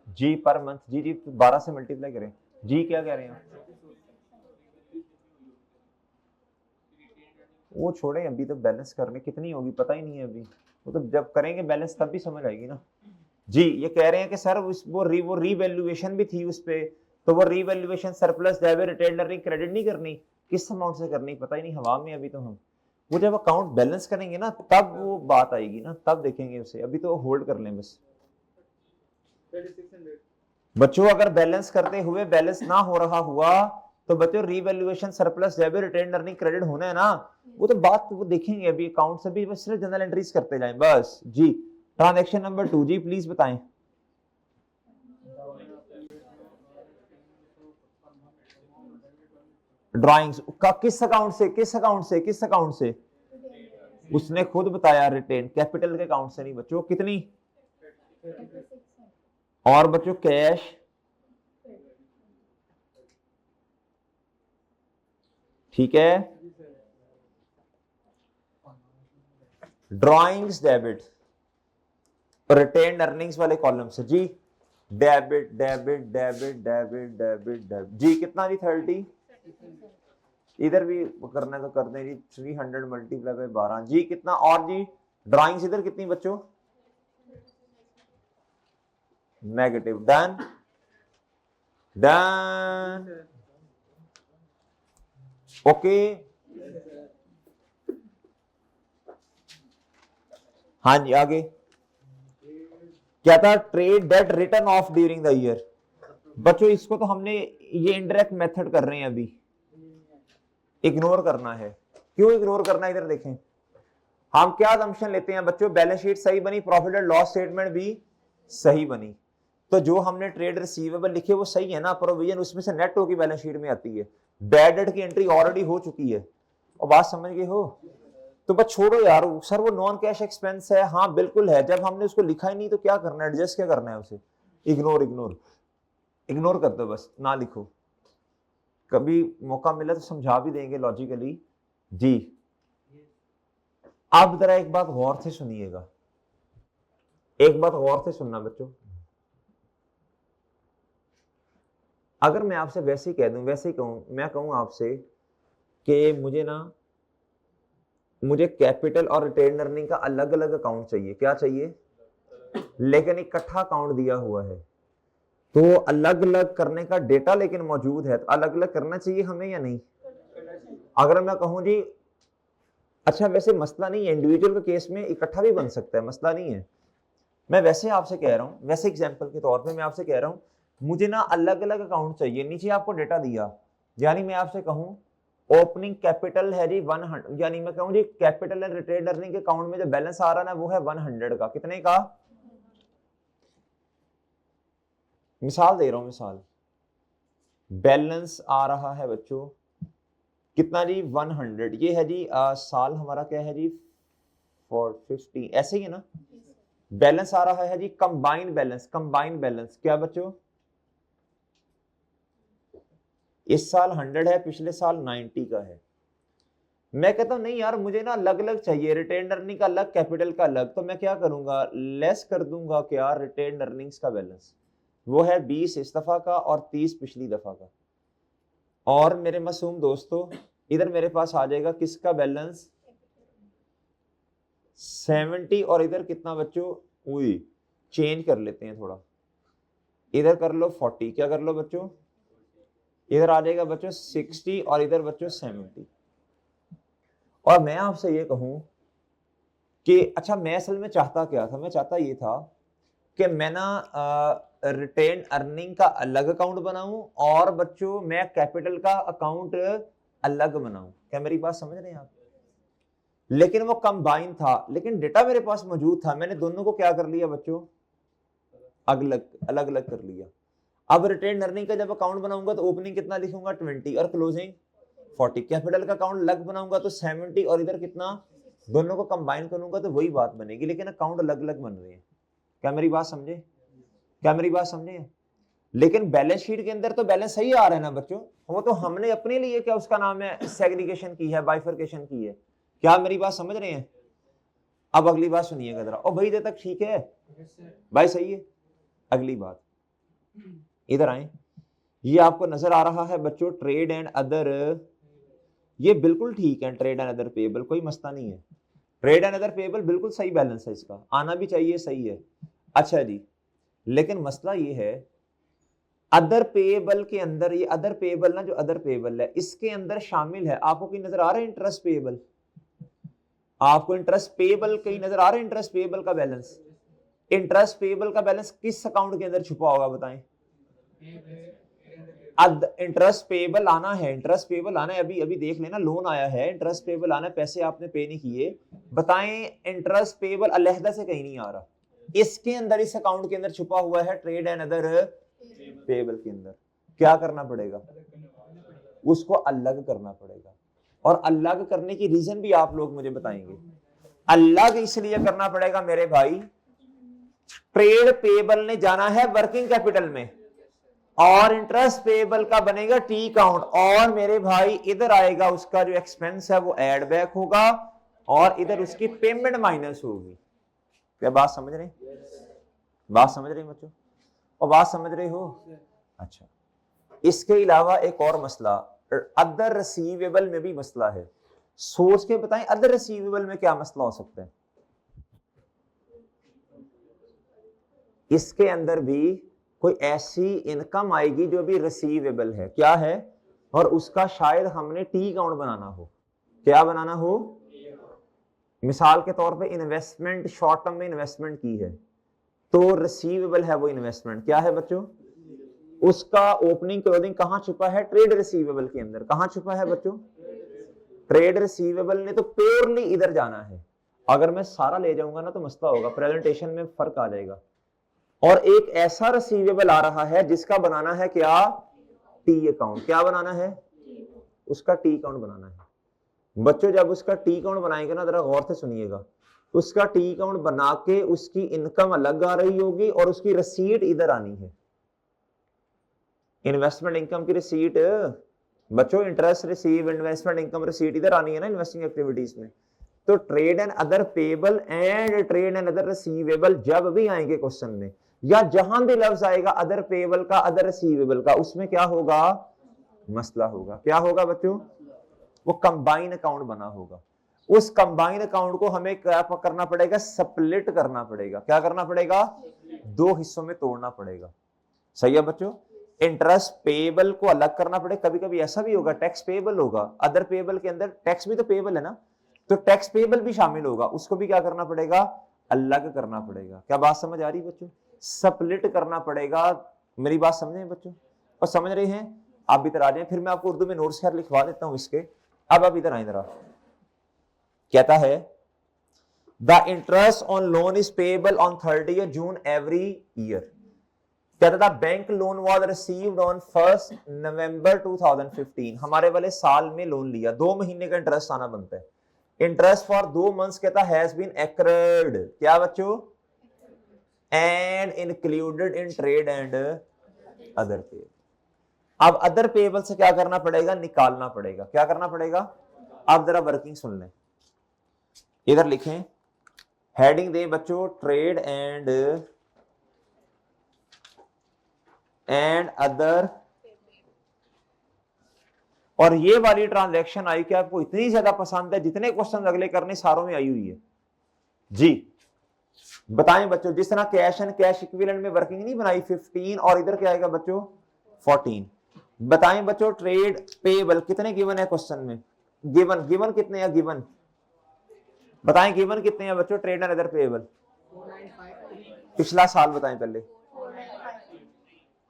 जी पर मंथ जी जी, 12 से मल्टीप्लाई करें जी, क्या कह रहे हैं वो छोड़े, अभी तो बैलेंस करने कितनी होगी पता ही नहीं है अभी, वो तो जब करेंगे बैलेंस तब भी समझ आएगी ना जी। ये कह रहे हैं कि सर वो रीवैल्यूएशन भी थी उस पे, तो वो revaluation surplus debit retained earning credit नहीं करनी, किस अमाउंट से करनी पता ही नहीं, हवा में अभी तो हम, वो जब अकाउंट बैलेंस करेंगे ना तब वो बात आएगी ना, तब देखेंगे उसे, अभी तो होल्ड कर लें बस। बच्चों अगर बैलेंस करते हुए बैलेंस ना हो रहा हुआ तो बच्चों revaluation, surplus, debit, retained earning, credit होना है ना, वो तो बात वो देखेंगे अभी अकाउंट से भी, बस सिर्फ जनरल एंट्रीज करते जाएं बस जी। ट्रांजैक्शन नंबर 2 जी प्लीज बताएं। ड्राइंग्स का किस अकाउंट से, किस अकाउंट से, किस अकाउंट से? उसने खुद बताया रिटेन, कैपिटल के अकाउंट से नहीं बच्चों। कितनी? और बच्चों कैश, ठीक है। ड्राइंग्स डेबिट, रिटेन अर्निंग्स वाले कॉलम से जी। Debit debit debit debit debit debit जी। कितना जी? 30। इधर भी करना है तो कर दें जी। 300 मल्टीप्लाई बाय 12 जी। कितना? और जी ड्राइंग्स इधर कितनी बच्चों? नेगेटिव। Done done okay. हाँ जी आगे क्या था? Trade debt written off during the year. बच्चों इसको तो हमने ये इनडायरेक्ट मेथड कर रहे हैं अभी, इग्नोर करना है। क्यों इग्नोर करना है? इधर देखें हम क्या असम्पशन लेते हैं बच्चों, बैलेंस शीट सही बनी, प्रॉफिट एंड लॉस स्टेटमेंट भी सही बनी, तो जो हमने ट्रेड रिसीवेबल लिखे वो सही है ना, प्रोविजन उसमें से नेट होकर बैलेंस शीट में आती है, बैड डेट की एंट्री ऑलरेडी हो चुकी है। और बात समझ गए हो? तो बस छोड़ो यार, सर वो नॉन कैश एक्सपेंस है, हाँ बिल्कुल है, जब हमने उसको लिखा ही नहीं तो क्या करना है, एडजस्ट क्या करना है उसे, इग्नोर इग्नोर इग्नोर कर दो बस, ना लिखो। कभी मौका मिला तो समझा भी देंगे लॉजिकली जी। अब जरा एक बात गौर से सुनिएगा, एक बात गौर से सुनना बच्चों। अगर मैं आपसे वैसे ही कह दूं, वैसे ही कहूं, मैं कहूं आपसे कि मुझे कैपिटल और रिटेन अर्निंग का अलग अलग अकाउंट चाहिए, क्या चाहिए, लेकिन इकट्ठा अकाउंट दिया हुआ है, तो अलग अलग करने का डेटा लेकिन मौजूद है, तो अलग अलग करना चाहिए हमें या नहीं? अगर मैं कहूं जी अच्छा वैसे मसला नहीं है, इंडिविजुअल के केस में इकट्ठा भी बन सकता है, मसला नहीं है, मैं वैसे आपसे कह रहा हूं, वैसे एग्जांपल के तौर पे मैं आपसे कह रहा हूं मुझे ना अलग अलग अकाउंट चाहिए। नीचे आपको डेटा दिया, यानी मैं आपसे कहूं ओपनिंग कैपिटल है जी 100, यानी मैं कहूं G capital and retain earning के अकाउंट में जो बैलेंस आ रहा है ना वो है 100 का। कितने का? मिसाल दे रहा हूं, मिसाल बैलेंस आ रहा है बच्चों कितना जी? 100। ये है जी साल हमारा क्या है जी? 450, ऐसे ही है ना। बैलेंस आ रहा है जी कंबाइंड बैलेंस, कंबाइंड बैलेंस क्या बच्चों? इस साल 100 है, पिछले साल 90 का है। मैं कहता हूं नहीं यार मुझे ना अलग अलग चाहिए, रिटेन अर्निंग का अलग, कैपिटल का अलग, तो मैं क्या करूंगा, लेस कर दूंगा क्या रिटेन अर्निंग्स का बैलेंस, वो है 20 इस दफा का और 30 पिछली दफा का। और मेरे मासूम दोस्तों इधर मेरे पास आ जाएगा किसका बैलेंस? 70। और इधर कितना बच्चों? वही चेंज कर लेते हैं थोड़ा, इधर कर लो 40, क्या कर लो बच्चों? इधर आ जाएगा बच्चों 60 और इधर बच्चों 70। और मैं आपसे ये कहूं कि अच्छा मैं असल में चाहता क्या था, मैं चाहता ये था कि मैं ना रिटेन अर्निंग का अलग अकाउंट बनाऊं और बच्चों मैं कैपिटल का अकाउंट अलग बनाऊं। क्या मेरी बात समझ रहे हैं आप? लेकिन वो कंबाइन था, लेकिन डेटा मेरे पास मौजूद था, मैंने दोनों को क्या कर लिया बच्चों? अलग अलग अलग कर लिया। अब रिटेन अर्निंग का जब अकाउंट बनाऊंगा तो ओपनिंग कितना लिखूंगा? 20 और क्लोजिंग 40। कैपिटल का अकाउंट अलग बनाऊंगा तो 70 और इधर कितना? दोनों को कंबाइन करूंगा तो वही बात बनेगी, लेकिन अकाउंट अलग अलग बन रहे हैं। क्या मेरी बात समझे? क्या मेरी बात समझे? लेकिन बैलेंस शीट के अंदर तो बैलेंस सही आ रहा है ना बच्चों, वो तो हमने अपने लिए क्या उसका नाम है सेग्रीगेशन की है, बाइफरकेशन की है। क्या मेरी बात समझ रहे हैं? अब अगली बात सुनिएगा जरा। और भाई इधर तक ठीक है भाई, सही है। अगली बात इधर आए, ये आपको नजर आ रहा है बच्चों ट्रेड एंड अदर, ये बिल्कुल ठीक है, ट्रेड एंड अदर पेएबल कोई मसला नहीं है, ट्रेड एंड अदर पेएबल बिल्कुल सही बैलेंस है, इसका आना भी चाहिए, सही है। अच्छा जी, लेकिन मसला ये है अदर पेएबल के अंदर, ये अदर पेएबल ना, जो अदर पेएबल है इसके अंदर शामिल है, आपको कोई नजर आ रहा है इंटरेस्ट पेएबल? आपको इंटरेस्ट पेबल कहीं नजर आ रहा है? इंटरेस्ट पेबल का बैलेंस, इंटरेस्ट पेबल का बैलेंस किस अकाउंट के अंदर छुपा होगा बताएं? इंटरेस्ट पेबल आना है, इंटरेस्ट पेबल आना है, अभी अभी देख लेना, लोन आया है, इंटरेस्ट पेबल आना है, पैसे आपने पे नहीं किए, बताएं इंटरेस्ट पेबल अलहदा से कहीं नहीं आ रहा, इसके अंदर, इस अकाउंट के अंदर छुपा हुआ है ट्रेड एंड अदर पेबल के अंदर। क्या करना पड़ेगा? उसको अलग करना पड़ेगा, और अलग करने की रीजन भी आप लोग मुझे बताएंगे। अलग इसलिए करना पड़ेगा मेरे भाई, ट्रेड पेबल ने जाना है वर्किंग कैपिटल में, और इंटरेस्ट पेबल का बनेगा टी अकाउंट, और मेरे भाई इधर आएगा उसका जो एक्सपेंस है वो ऐड बैक होगा, और इधर उसकी पेमेंट माइनस होगी। क्या बात समझ रहे? बात समझ रहे बच्चों? और बात समझ रहे हो? अच्छा, इसके अलावा एक और मसला, अदर रिसीवेबल में भी मसला है, सोच के बताएं अदर रिसीवेबल में क्या मसला हो सकता है? इसके अंदर भी कोई ऐसी इनकम आएगी जो भी रिसीवेबल है, क्या है, और उसका शायद हमने टी अकाउंट बनाना हो। क्या बनाना हो? मिसाल के तौर पे इन्वेस्टमेंट, शॉर्ट टर्म में इन्वेस्टमेंट की है, तो रिसीवेबल है वो इन्वेस्टमेंट, क्या है बच्चों? उसका ओपनिंग क्लोजिंग कहां छुपा है? ट्रेड रिसीवेबल के अंदर। कहां छुपा है बच्चों? ट्रेड रिसीवेबल ने तो प्योरली इधर जाना है, अगर मैं सारा ले जाऊंगा ना तो मसला होगा, प्रेजेंटेशन में फर्क आ जाएगा। और एक ऐसा रिसीवेबल आ रहा है जिसका बनाना है क्या? T account. क्या बनाना है? उसका टी अकाउंट बनाना है। बच्चों जब उसका टी अकाउंट बनाएंगे ना, जरा गौर से सुनिएगा, उसका टी अकाउंट बना के उसकी इनकम अलग आ रही होगी और उसकी रसीद इधर आनी है। इन्वेस्टमेंट इनकम की रिसीट बच्चों, interest receive, investment income receipt इधर आनी है ना इन्वेस्टिंग एक्टिविटीज में। तो trade and other payable and trade and other receivable जब भी आएंगे क्वेश्चन में, या जहां भी लफ्ज आएगा अदर पेबल का, अदर रिसीवेबल का, उसमें क्या होगा? मसला होगा। क्या होगा बच्चों? वो कंबाइन अकाउंट बना होगा। उस कंबाइन अकाउंट को हमें क्या करना पड़ेगा? स्प्लिट करना पड़ेगा। क्या करना पड़ेगा? दो हिस्सों में तोड़ना पड़ेगा। सही है बच्चों? इंटरेस्ट पेबल को अलग करना पड़ेगा। कभी कभी ऐसा भी होगा टैक्स पेबल होगा, अदर पेबल के अंदर टैक्स भी तो पेबल है ना, तो टैक्स पेबल भी शामिल होगा, उसको भी क्या करना पड़ेगा? अलग करना पड़ेगा। क्या बात समझ आ रही बच्चों? स्प्लिट करना पड़ेगा। मेरी बात समझे बच्चों? और समझ रहे हैं? आप इधर आ जाए, फिर मैं आपको उर्दू में नोट्स खैर लिखवा देता हूं इसके। अब आप इधर आए जरा। कहता है the interest on loan is payable on 30th June every year. कहता था bank loan was received on 1st November 2015। हमारे वाले साल में लोन लिया, 2 महीने का इंटरेस्ट आना बनता है। इंटरेस्ट फॉर 2 months कहता हैज बीन एक्रेड। क्या बच्चों? And included in trade and other payable. अब अदर पेबल से क्या करना पड़ेगा? निकालना पड़ेगा। क्या करना पड़ेगा? अब जरा वर्किंग सुन लें, इधर लिखें, हेडिंग दे बच्चों, ट्रेड एंड अदर। और ये वाली ट्रांजैक्शन आई कि आपको इतनी ज्यादा पसंद है, जितने क्वेश्चन अगले करने सारों में आई हुई है जी। बताएं बच्चों, जिस तरह कैश एंड कैश इक्विवेलेंट में वर्किंग नहीं बनाई 15, और इधर क्या आएगा बच्चों? 14। बताएं बच्चों, ट्रेड पेबल कितने गिवन है क्वेश्चन में? गिवन कितने हैं? गिवन बताएं, गिवन कितने हैं बच्चों? ट्रेड एंड अदर पेबल पिछला साल बताएं पहले,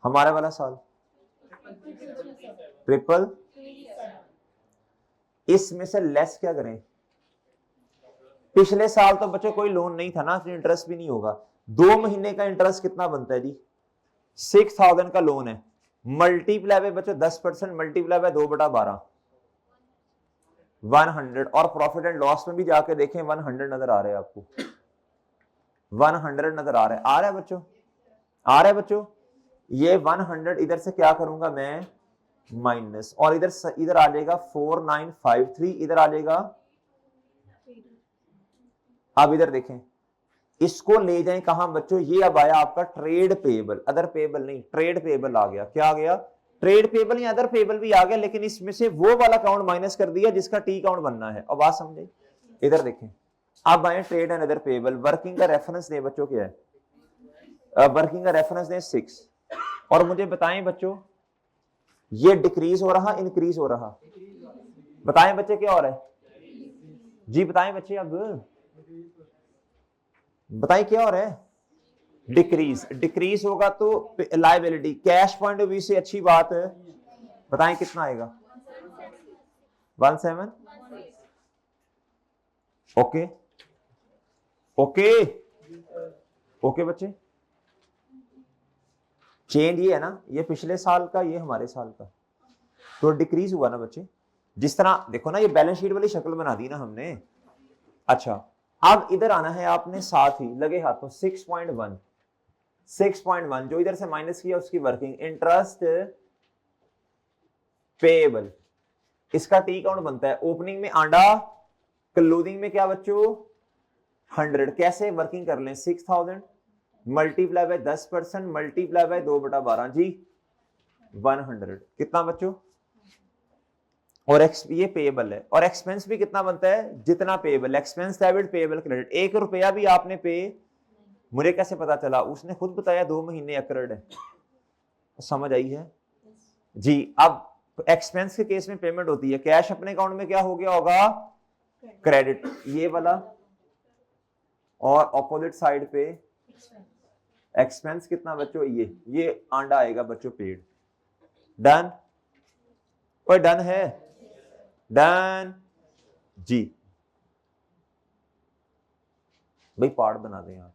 हमारे वाला साल 333। इसमें से लेस क्या करें? पिछले साल तो बच्चों कोई लोन नहीं था ना, इंटरेस्ट भी नहीं होगा। 2 महीने का इंटरेस्ट कितना बनता है जी? 6000 का लोन है, मल्टीप्लाई बाय बच्चों 10%, मल्टीप्लाई बाय 2/12, 100। और प्रॉफिट एंड लॉस में भी जाके देखें 100 नजर आ रहे हैं आपको, 100 नजर आ रहा है बच्चों, आ रहा है बच्चों। ये 100 इधर से क्या करूंगा मैं? माइनस, और इधर आ जाएगा 4953, इधर आ जाएगा। अब इधर देखें, इसको ले जाएं कहां बच्चों? ये अब आया आपका ट्रेड पेबल, अदर पेबल नहीं, ट्रेड पेबल आ गया। क्या आ गया? ट्रेड पेबल या अदर पेबल भी आ गया, लेकिन इसमें से वो वाला अकाउंट माइनस कर दिया जिसका टी अकाउंट बनना है। अब बात समझे? इधर देखें, अब आए trade and other payable. Working का रेफरेंस दे बच्चों, क्या है? वर्किंग का रेफरेंस दे 6। और मुझे बताएं बच्चों, ये डिक्रीज हो रहा इंक्रीज हो रहा? बताएं बच्चे क्या हो रहा है? जी बताएं बच्चे, अब बताएं क्या हो रहा है? डिक्रीज, डिक्रीज होगा तो liability, cash point of view से अच्छी बात है। बताएं कितना आएगा? 17। ओके ओके ओके बच्चे, चेंज ये है ना, ये पिछले साल का, ये हमारे साल का, तो डिक्रीज हुआ ना बच्चे। जिस तरह देखो ना, ये बैलेंस शीट वाली शक्ल बना दी ना हमने। अच्छा, अब इधर आना है आपने, साथ ही लगे हाथों 6.1, 6.1 जो इधर से माइनस किया उसकी वर्किंग इंटरेस्ट पेएबल, इसका टी काउंट बनता है ओपनिंग में आंडा, क्लोजिंग में क्या बच्चों 100। कैसे वर्किंग कर लें? 6000 मल्टीप्लाई बाय 10% मल्टीप्लाई बाय 2/12 जी 100, कितना बच्चों? और ये पेएबल है, और एक्सपेंस भी कितना बनता है? जितना payable, expense debit payable credit. 1 रुपया भी आपने पे, मुझे कैसे पता चला? उसने खुद बताया 2 महीने अक्रड है। समझ आई है जी? अब एक्सपेंस के केस में पेमेंट होती है, कैश अपने अकाउंट में क्या हो गया होगा? क्रेडिट, ये वाला, और ऑपोजिट साइड पे एक्सपेंस कितना बच्चों? ये आंडा आएगा बच्चों पेड। डन? कोई डन है? डन जी। भाई पार्ट बना दें आप।